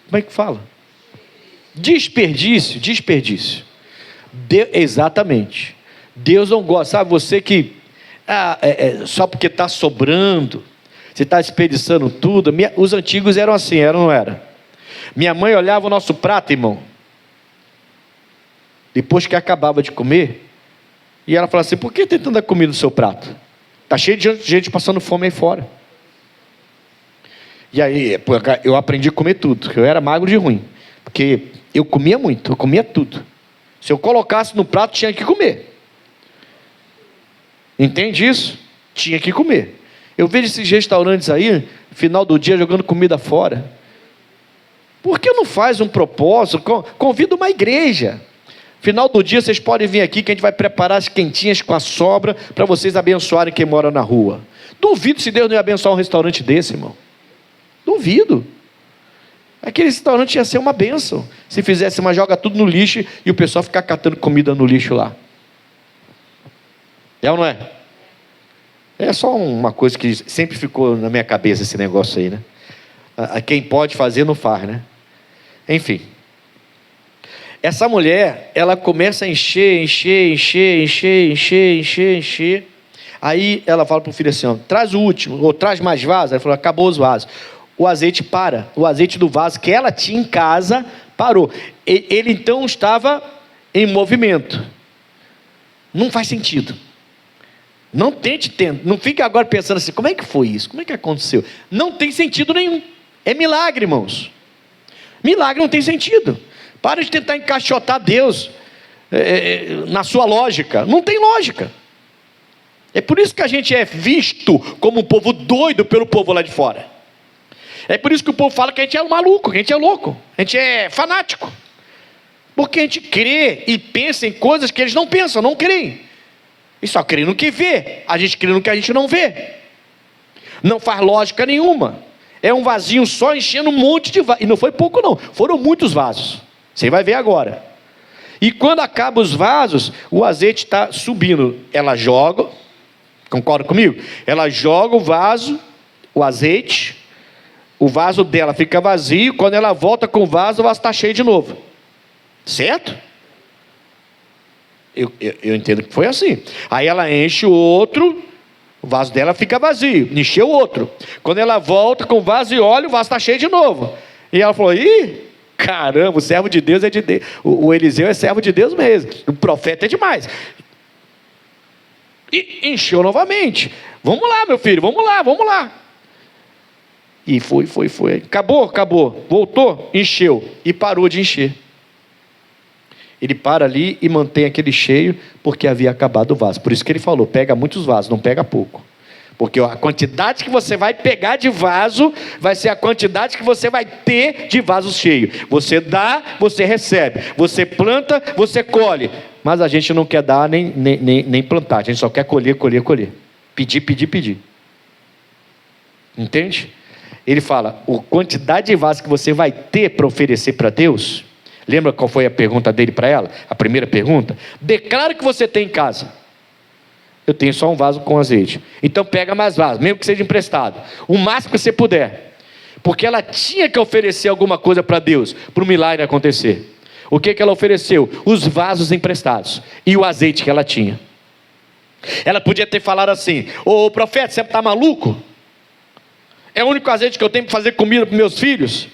como é que fala? Desperdício. Exatamente. Deus não gosta. Sabe, você que só porque está sobrando, você está desperdiçando tudo. Os antigos eram assim, eram ou não era? Minha mãe olhava o nosso prato, irmão, depois que acabava de comer, e ela falava assim: por que tem tanta comida no seu prato? Está cheio de gente passando fome aí fora. E aí eu aprendi a comer tudo. Eu era magro de ruim, porque eu comia muito, eu comia tudo. Se eu colocasse no prato, tinha que comer. Entende isso? Tinha que comer. Eu vejo esses restaurantes aí, final do dia, jogando comida fora. Por que não faz um propósito? Convida uma igreja. Final do dia, vocês podem vir aqui, que a gente vai preparar as quentinhas com a sobra, para vocês abençoarem quem mora na rua. Duvido se Deus não ia abençoar um restaurante desse, irmão. Duvido. Aquele restaurante ia ser uma bênção, se fizesse uma joga tudo no lixo, e o pessoal ficar catando comida no lixo lá. É ou não é? É só uma coisa que sempre ficou na minha cabeça, esse negócio aí, né? Quem pode fazer, não faz, né? Enfim. Essa mulher, ela começa a encher. Aí ela fala para o filho assim: ó, traz o último, ou traz mais vaso. Ela falou: acabou os vasos. O azeite para. O azeite do vaso que ela tinha em casa parou. Ele então estava em movimento. Não faz sentido. Não tente, não fique agora pensando assim: como é que foi isso? Como é que aconteceu? Não tem sentido nenhum. É milagre, irmãos. Milagre não tem sentido. Para de tentar encaixotar Deus na sua lógica. Não tem lógica. É por isso que a gente é visto como um povo doido pelo povo lá de fora. É por isso que o povo fala que a gente é maluco, que a gente é louco, a gente é fanático. Porque a gente crê e pensa em coisas que eles não pensam, não creem. E só crê no que vê. A gente crê no que a gente não vê. Não faz lógica nenhuma. É um vasinho só enchendo um monte de vasos. E não foi pouco não, foram muitos vasos. Você vai ver agora. E quando acaba os vasos, o azeite está subindo. Ela joga, concorda comigo? Ela joga o vaso, o azeite, o vaso dela fica vazio. Quando ela volta com o vaso está cheio de novo. Certo? Eu entendo que foi assim. Aí ela enche o outro, o vaso dela fica vazio, encheu o outro. Quando ela volta com o vaso e olha, o vaso está cheio de novo. E ela falou: ih, caramba, o servo de Deus é de Deus. O Eliseu é servo de Deus mesmo. O profeta é demais. E encheu novamente. Vamos lá, meu filho, vamos lá. E foi. Acabou. Voltou, encheu. E parou de encher. Ele para ali e mantém aquele cheio, porque havia acabado o vaso. Por isso que ele falou: pega muitos vasos, não pega pouco. Porque a quantidade que você vai pegar de vaso vai ser a quantidade que você vai ter de vaso cheio. Você dá, você recebe. Você planta, você colhe. Mas a gente não quer dar nem plantar. A gente só quer colher. Pedir. Entende? Ele fala: a quantidade de vaso que você vai ter para oferecer para Deus. Lembra qual foi a pergunta dele para ela? A primeira pergunta: declara que você tem em casa. Eu tenho só um vaso com azeite. Então pega mais vaso, mesmo que seja emprestado. O máximo que você puder. Porque ela tinha que oferecer alguma coisa para Deus, para o milagre acontecer. O que ela ofereceu? Os vasos emprestados e o azeite que ela tinha. Ela podia ter falado assim: ô profeta, você está maluco? É o único azeite que eu tenho para fazer comida para meus filhos?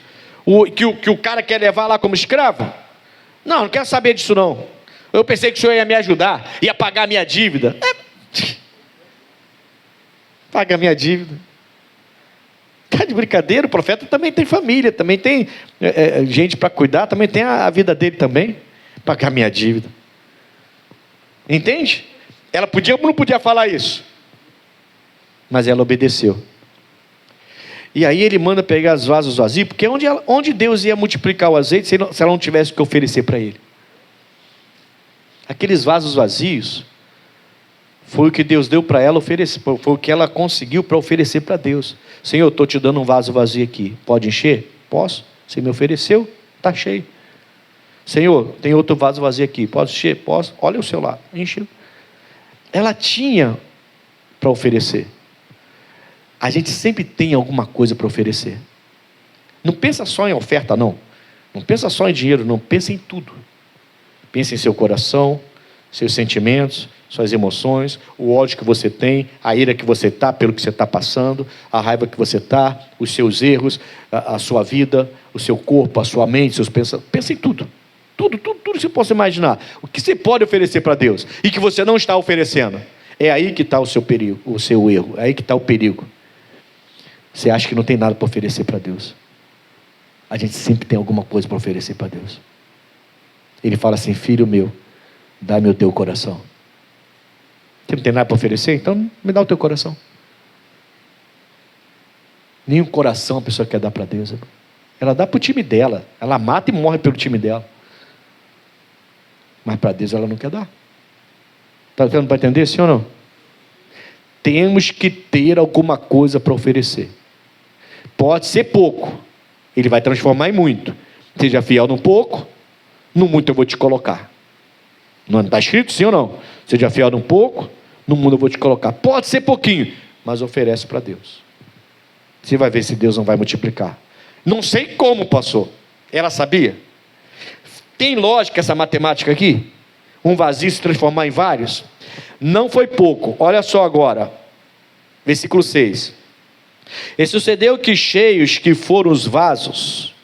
Que o cara quer levar lá como escravo? Não quero saber disso não. Eu pensei que o senhor ia me ajudar, ia pagar a minha dívida. Paga a minha dívida. Está de brincadeira? O profeta também tem família, também tem gente para cuidar, também tem a vida dele também. Pagar a minha dívida. Entende? Ela podia ou não podia falar isso? Mas ela obedeceu. E aí ele manda pegar os vasos vazios, porque onde Deus ia multiplicar o azeite se ela não tivesse o que oferecer para ele? Aqueles vasos vazios foi o que Deus deu para ela oferecer, foi o que ela conseguiu para oferecer para Deus. Senhor, eu estou te dando um vaso vazio aqui, pode encher? Posso? Você me ofereceu? Está cheio. Senhor, tem outro vaso vazio aqui, pode encher? Posso? Olha o seu lado, encheu. Ela tinha para oferecer. A gente sempre tem alguma coisa para oferecer. Não pensa só em oferta, não. Não pensa só em dinheiro, não. Pensa em tudo. Pense em seu coração, seus sentimentos, suas emoções, o ódio que você tem, a ira que você está pelo que você está passando, a raiva que você está, os seus erros, a sua vida, o seu corpo, a sua mente, seus pensamentos. Pense em tudo. Tudo que você possa imaginar. O que você pode oferecer para Deus e que você não está oferecendo. É aí que está o seu perigo, o seu erro. É aí que está o perigo. Você acha que não tem nada para oferecer para Deus. A gente sempre tem alguma coisa para oferecer para Deus. Ele fala assim: filho meu, dá-me o teu coração. Você não tem nada para oferecer? Então me dá o teu coração. Nenhum coração a pessoa quer dar para Deus. Ela dá para o time dela. Ela mata e morre pelo time dela. Mas para Deus ela não quer dar. Está dando para entender, sim ou não? Temos que ter alguma coisa para oferecer. Pode ser pouco. Ele vai transformar em muito. Seja fiel no pouco, no muito eu vou te colocar. Não está escrito sim ou não? Seja fiel no pouco, no mundo eu vou te colocar. Pode ser pouquinho, mas oferece para Deus. Você vai ver se Deus não vai multiplicar. Não sei como, pastor. Ela sabia? Tem lógica essa matemática aqui? Um vazio se transformar em vários? Não foi pouco. Olha só agora. Versículo 6. E sucedeu que cheios que foram os vasos,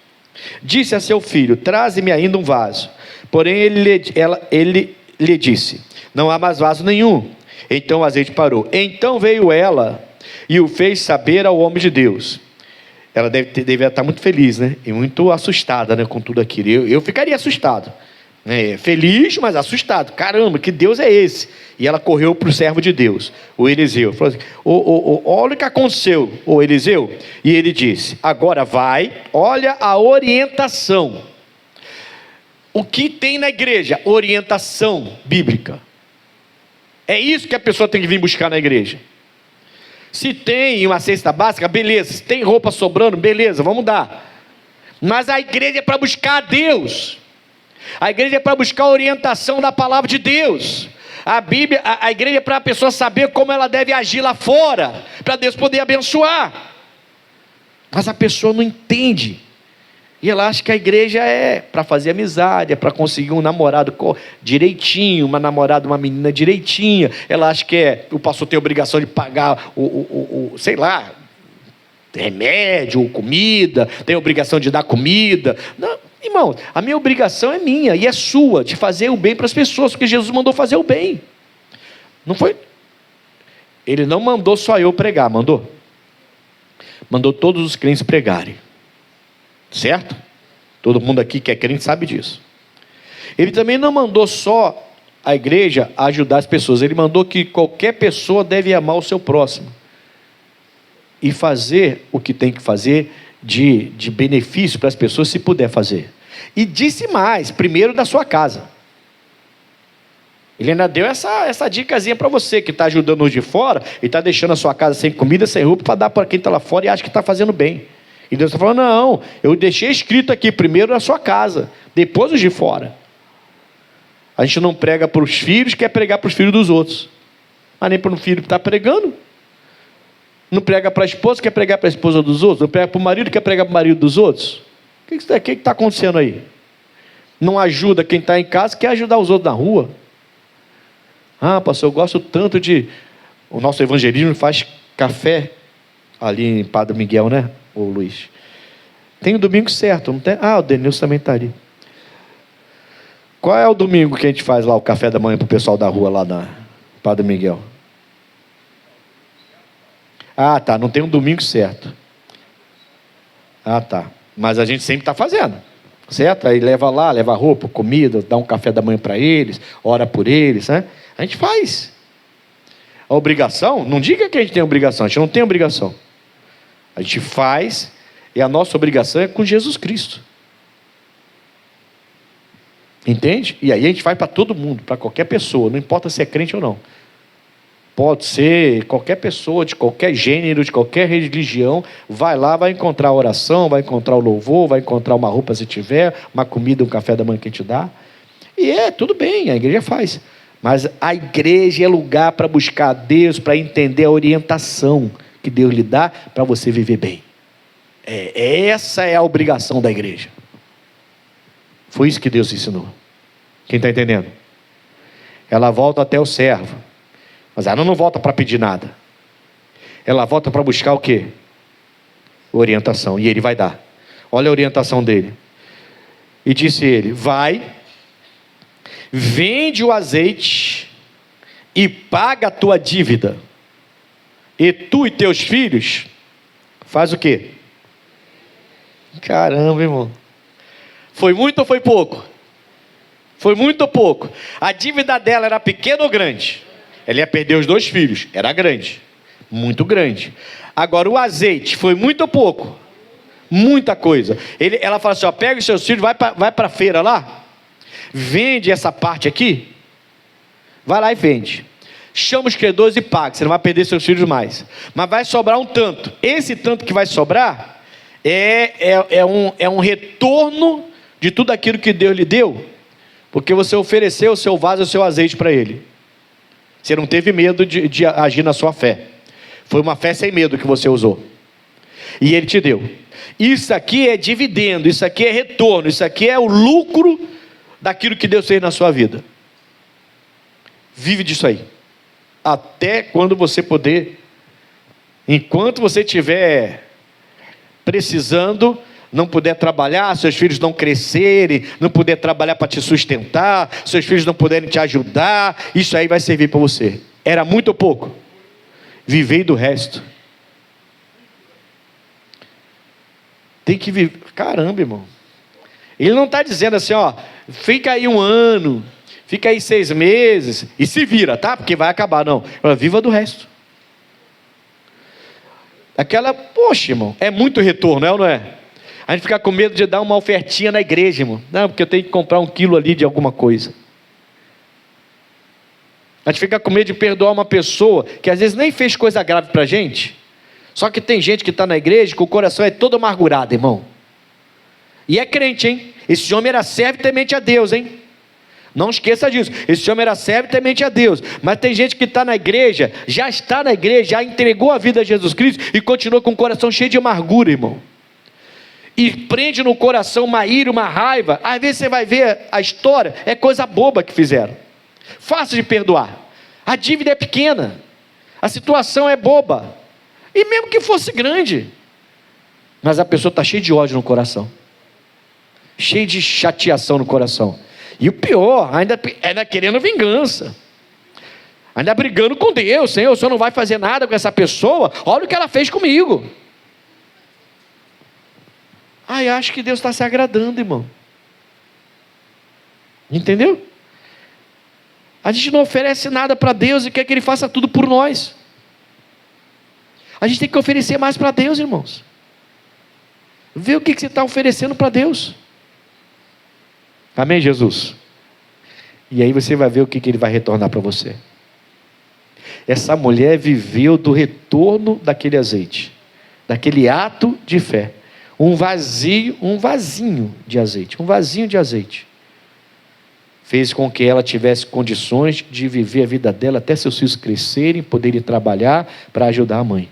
disse a seu filho: traze-me ainda um vaso. Porém ele lhe disse: não há mais vaso nenhum. Então o azeite parou. Então veio ela e o fez saber ao homem de Deus. Ela devia estar muito feliz, né? E muito assustada, né, com tudo aquilo. Eu ficaria assustado, né? Feliz, mas assustado. Caramba, que Deus é esse? E ela correu para o servo de Deus, o Eliseu. Falou assim: olha o que aconteceu, o Eliseu. E ele disse: agora vai, olha a orientação. O que tem na igreja? Orientação bíblica. É isso que a pessoa tem que vir buscar na igreja. Se tem uma cesta básica, beleza. Se tem roupa sobrando, beleza, vamos dar. Mas a igreja é para buscar a Deus. A igreja é para buscar a orientação da palavra de Deus. A Bíblia, a igreja é para a pessoa saber como ela deve agir lá fora, para Deus poder abençoar. Mas a pessoa não entende. E ela acha que a igreja é para fazer amizade, é para conseguir um namorado direitinho, uma namorada, uma menina direitinha. Ela acha que o pastor tem a obrigação de pagar sei lá, remédio ou comida, tem a obrigação de dar comida. Não, irmão, a minha obrigação é minha e é sua, de fazer o bem para as pessoas, porque Jesus mandou fazer o bem. Não foi? Ele não mandou só eu pregar, mandou? Mandou todos os crentes pregarem. Certo? Todo mundo aqui que é crente sabe disso. Ele também não mandou só a igreja ajudar as pessoas. Ele mandou que qualquer pessoa deve amar o seu próximo e fazer o que tem que fazer de benefício para as pessoas, se puder fazer. E disse mais: primeiro da sua casa. Ele ainda deu essa dicasinha para você que está ajudando os de fora e está deixando a sua casa sem comida, sem roupa, para dar para quem está lá fora e acha que está fazendo bem. E Deus está falando: não, eu deixei escrito aqui, primeiro na sua casa, depois os de fora. A gente não prega para os filhos, quer pregar para os filhos dos outros, mas nem para um filho que está pregando. Não prega para a esposa, quer pregar para a esposa dos outros. Não prega para o marido, quer pregar para o marido dos outros. O que está acontecendo aí? Não ajuda quem está em casa, quer ajudar os outros na rua. Ah, pastor, eu gosto tanto de... O nosso evangelismo faz café ali em Padre Miguel, né? Ô Luiz, tem o domingo certo, não tem? Ah, o Denilson também está ali. Qual é o domingo que a gente faz lá o café da manhã para o pessoal da rua lá na Padre Miguel? Ah, tá, não tem um domingo certo. Ah, tá, mas a gente sempre está fazendo, certo? Aí leva lá, leva roupa, comida, dá um café da manhã para eles, ora por eles, né? A gente faz. A obrigação, não diga que a gente tem obrigação, a gente não tem obrigação. A gente faz, e a nossa obrigação é com Jesus Cristo. Entende? E aí a gente faz para todo mundo, para qualquer pessoa, não importa se é crente ou não. Pode ser qualquer pessoa, de qualquer gênero, de qualquer religião, vai lá, vai encontrar a oração, vai encontrar o louvor, vai encontrar uma roupa se tiver, uma comida, um café da manhã que a gente dá. E tudo bem, a igreja faz. Mas a igreja é lugar para buscar a Deus, para entender a orientação que Deus lhe dá para você viver bem. Essa é a obrigação da igreja. Foi isso que Deus ensinou. Quem está entendendo? Ela volta até o servo, mas ela não volta para pedir nada. Ela volta para buscar o quê? Orientação, e ele vai dar. Olha a orientação dele. E disse ele: vai, vende o azeite e paga a tua dívida, e tu e teus filhos faz o quê? Caramba, irmão. Foi muito ou foi pouco? Foi muito ou pouco? A dívida dela era pequena ou grande? Ela ia perder os 2 filhos. Era grande. Muito grande. Agora o azeite foi muito ou pouco? Muita coisa. Ela fala assim, ó, pega os seus filhos, vai para a feira lá, vende essa parte aqui, vai lá e vende. Chama os credores e paga, você não vai perder seus filhos mais. Mas vai sobrar um tanto. Esse tanto que vai sobrar é um retorno de tudo aquilo que Deus lhe deu, porque você ofereceu o seu vaso e o seu azeite para ele. Você não teve medo de agir na sua fé. Foi uma fé sem medo que você usou. E ele te deu. Isso aqui é dividendo, isso aqui é retorno, isso aqui é o lucro daquilo que Deus fez na sua vida. Vive disso aí. Até quando você puder. Enquanto você estiver precisando, não puder trabalhar, seus filhos não crescerem, não puder trabalhar para te sustentar, seus filhos não puderem te ajudar, isso aí vai servir para você. Era muito ou pouco? Vivei do resto. Tem que viver. Caramba, irmão. Ele não está dizendo assim, ó, fica aí 1 ano, fica aí 6 meses, e se vira, tá? Porque vai acabar, não. Viva do resto. Poxa, irmão, é muito retorno, é ou não é? A gente fica com medo de dar uma ofertinha na igreja, irmão. Não, porque eu tenho que comprar 1 quilo ali de alguma coisa. A gente fica com medo de perdoar uma pessoa que às vezes nem fez coisa grave para a gente. Só que tem gente que está na igreja que o coração é todo amargurado, irmão. E é crente, hein? Esse homem era servo e temente a Deus, hein? Não esqueça disso. Esse homem era servo e temente a Deus. Mas tem gente que está na igreja, já está na igreja, já entregou a vida a Jesus Cristo e continua com o coração cheio de amargura, irmão. E prende no coração uma ira, uma raiva. Às vezes você vai ver a história, é coisa boba que fizeram. Fácil de perdoar. A dívida é pequena. A situação é boba. E mesmo que fosse grande. Mas a pessoa está cheia de ódio no coração. Cheia de chateação no coração. E o pior, ainda querendo vingança. Ainda brigando com Deus. Senhor, o Senhor não vai fazer nada com essa pessoa. Olha o que ela fez comigo. Ai, acho que Deus está se agradando, irmão. Entendeu? A gente não oferece nada para Deus e quer que Ele faça tudo por nós. A gente tem que oferecer mais para Deus, irmãos. Vê o que você está oferecendo para Deus. Amém, Jesus? E aí você vai ver o que Ele vai retornar para você. Essa mulher viveu do retorno daquele azeite, daquele ato de fé. Um vasinho de azeite. Fez com que ela tivesse condições de viver a vida dela até seus filhos crescerem, poderem trabalhar para ajudar a mãe.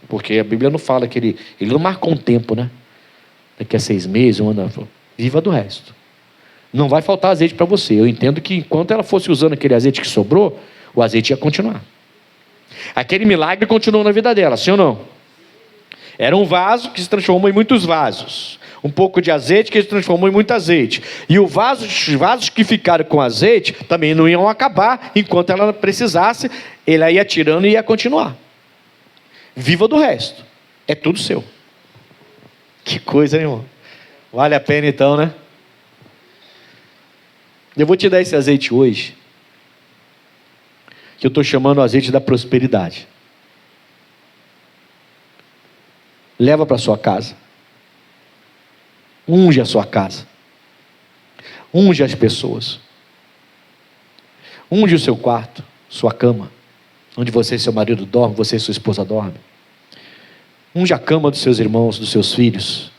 Porque a Bíblia não fala que ele não marcou um tempo, né? Daqui a 6 meses, 1 ano, ela falou, viva do resto. Não vai faltar azeite para você. Eu entendo que enquanto ela fosse usando aquele azeite que sobrou, o azeite ia continuar. Aquele milagre continuou na vida dela, sim ou não? Era um vaso que se transformou em muitos vasos. Um pouco de azeite que se transformou em muito azeite. E os vasos que ficaram com azeite também não iam acabar. Enquanto ela precisasse, ela ia tirando e ia continuar. Viva do resto. É tudo seu. Que coisa, hein, irmão? Vale a pena então, né? Eu vou te dar esse azeite hoje, que eu estou chamando o azeite da prosperidade. Leva para sua casa. Unge a sua casa. Unge as pessoas. Unge o seu quarto, sua cama, onde você e seu marido dormem, você e sua esposa dormem. Unge a cama dos seus irmãos, dos seus filhos.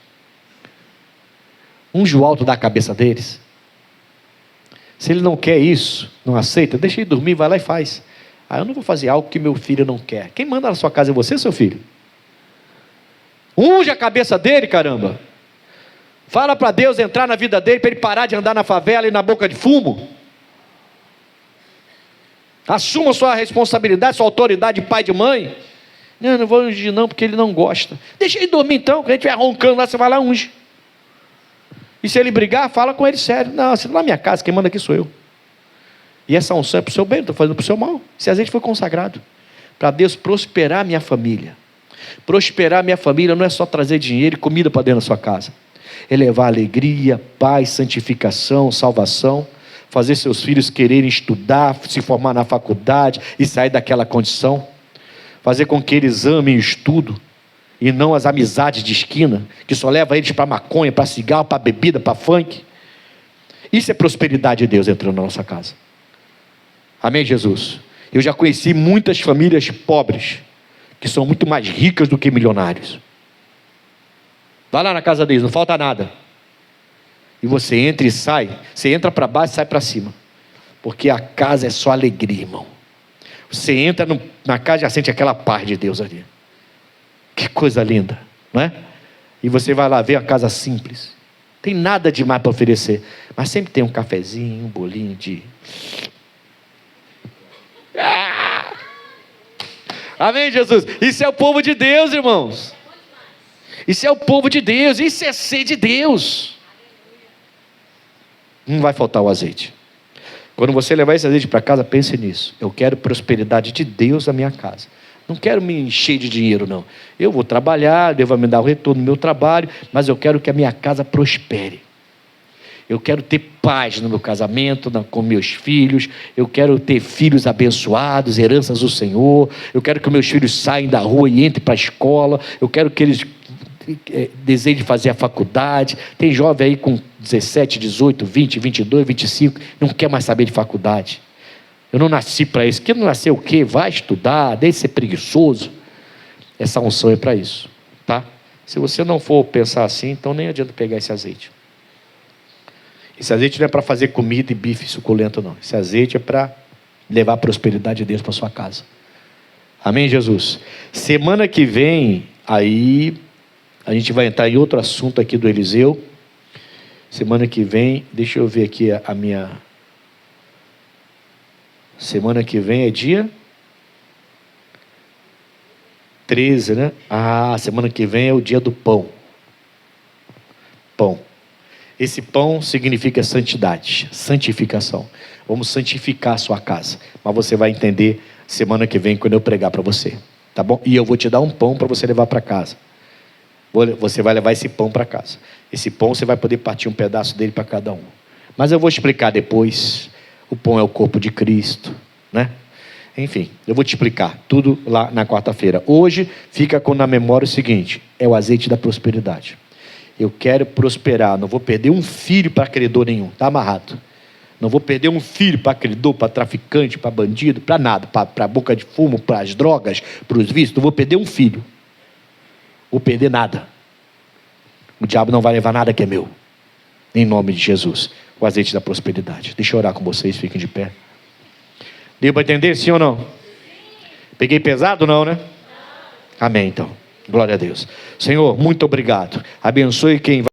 Unge o alto da cabeça deles. Se ele não quer isso, não aceita, deixa ele dormir, vai lá e faz. Eu não vou fazer algo que meu filho não quer. Quem manda na sua casa é você, seu filho? Unge a cabeça dele, caramba. Fala para Deus entrar na vida dele, para ele parar de andar na favela e na boca de fumo. Assuma sua responsabilidade, sua autoridade de pai e de mãe. Não vou ungir não, porque ele não gosta. Deixa ele dormir então, quando ele estiver roncando lá, você vai lá unge. E se ele brigar, fala com ele sério. Não, você não é na minha casa, quem manda aqui sou eu. E essa unção é para o seu bem, não estou fazendo para o seu mal. Esse azeite foi consagrado para Deus prosperar a minha família. Prosperar a minha família não é só trazer dinheiro e comida para dentro da sua casa. É levar alegria, paz, santificação, salvação. Fazer seus filhos quererem estudar, se formar na faculdade e sair daquela condição. Fazer com que eles amem o estudo e não as amizades de esquina, que só leva eles para maconha, para cigarro, para bebida, para funk. Isso é prosperidade de Deus entrando na nossa casa. Amém, Jesus? Eu já conheci muitas famílias pobres, que são muito mais ricas do que milionários. Vai lá na casa deles, não falta nada. E você entra e sai, você entra para baixo e sai para cima. Porque a casa é só alegria, irmão. Você entra na casa e já sente aquela paz de Deus ali. Que coisa linda, não é? E você vai lá ver a casa simples. Tem nada demais para oferecer, mas sempre tem um cafezinho, um bolinho de... Amém, Jesus? Isso é o povo de Deus, irmãos. Isso é o povo de Deus, isso é ser de Deus. Não vai faltar o azeite. Quando você levar esse azeite para casa, pense nisso. Eu quero prosperidade de Deus na minha casa. Não quero me encher de dinheiro, não. Eu vou trabalhar, Deus vai me dar o retorno do meu trabalho, mas eu quero que a minha casa prospere. Eu quero ter paz no meu casamento, com meus filhos. Eu quero ter filhos abençoados, heranças do Senhor. Eu quero que meus filhos saiam da rua e entrem para a escola. Eu quero que eles desejem fazer a faculdade. Tem jovem aí com 17, 18, 20, 22, 25, não quer mais saber de faculdade. Eu não nasci para isso. Que não nasceu o quê? Vai estudar, deixe de ser preguiçoso. Essa unção é para isso, tá? Se você não for pensar assim, então nem adianta pegar esse azeite. Esse azeite não é para fazer comida e bife suculento, não. Esse azeite é para levar a prosperidade de Deus para sua casa. Amém, Jesus? Semana que vem, aí a gente vai entrar em outro assunto aqui do Eliseu. Semana que vem, deixa eu ver aqui a minha... Semana que vem é dia 13, né? Semana que vem é o dia do pão. Pão. Esse pão significa santidade, santificação. Vamos santificar a sua casa. Mas você vai entender semana que vem quando eu pregar para você. Tá bom? E eu vou te dar um pão para você levar para casa. Você vai levar esse pão para casa. Esse pão você vai poder partir um pedaço dele para cada um. Mas eu vou explicar depois. O pão é o corpo de Cristo, né? Enfim, eu vou te explicar tudo lá na quarta-feira. Hoje fica na memória o seguinte: é o azeite da prosperidade. Eu quero prosperar, não vou perder um filho para credor nenhum, está amarrado. Não vou perder um filho para credor, para traficante, para bandido, para nada, para boca de fumo, para as drogas, para os vícios. Não vou perder um filho. Vou perder nada. O diabo não vai levar nada que é meu. Em nome de Jesus. O azeite da prosperidade. Deixa eu orar com vocês, fiquem de pé. Deu para entender, sim ou não? Peguei pesado, não, né? Amém, então. Glória a Deus. Senhor, muito obrigado. Abençoe quem vai.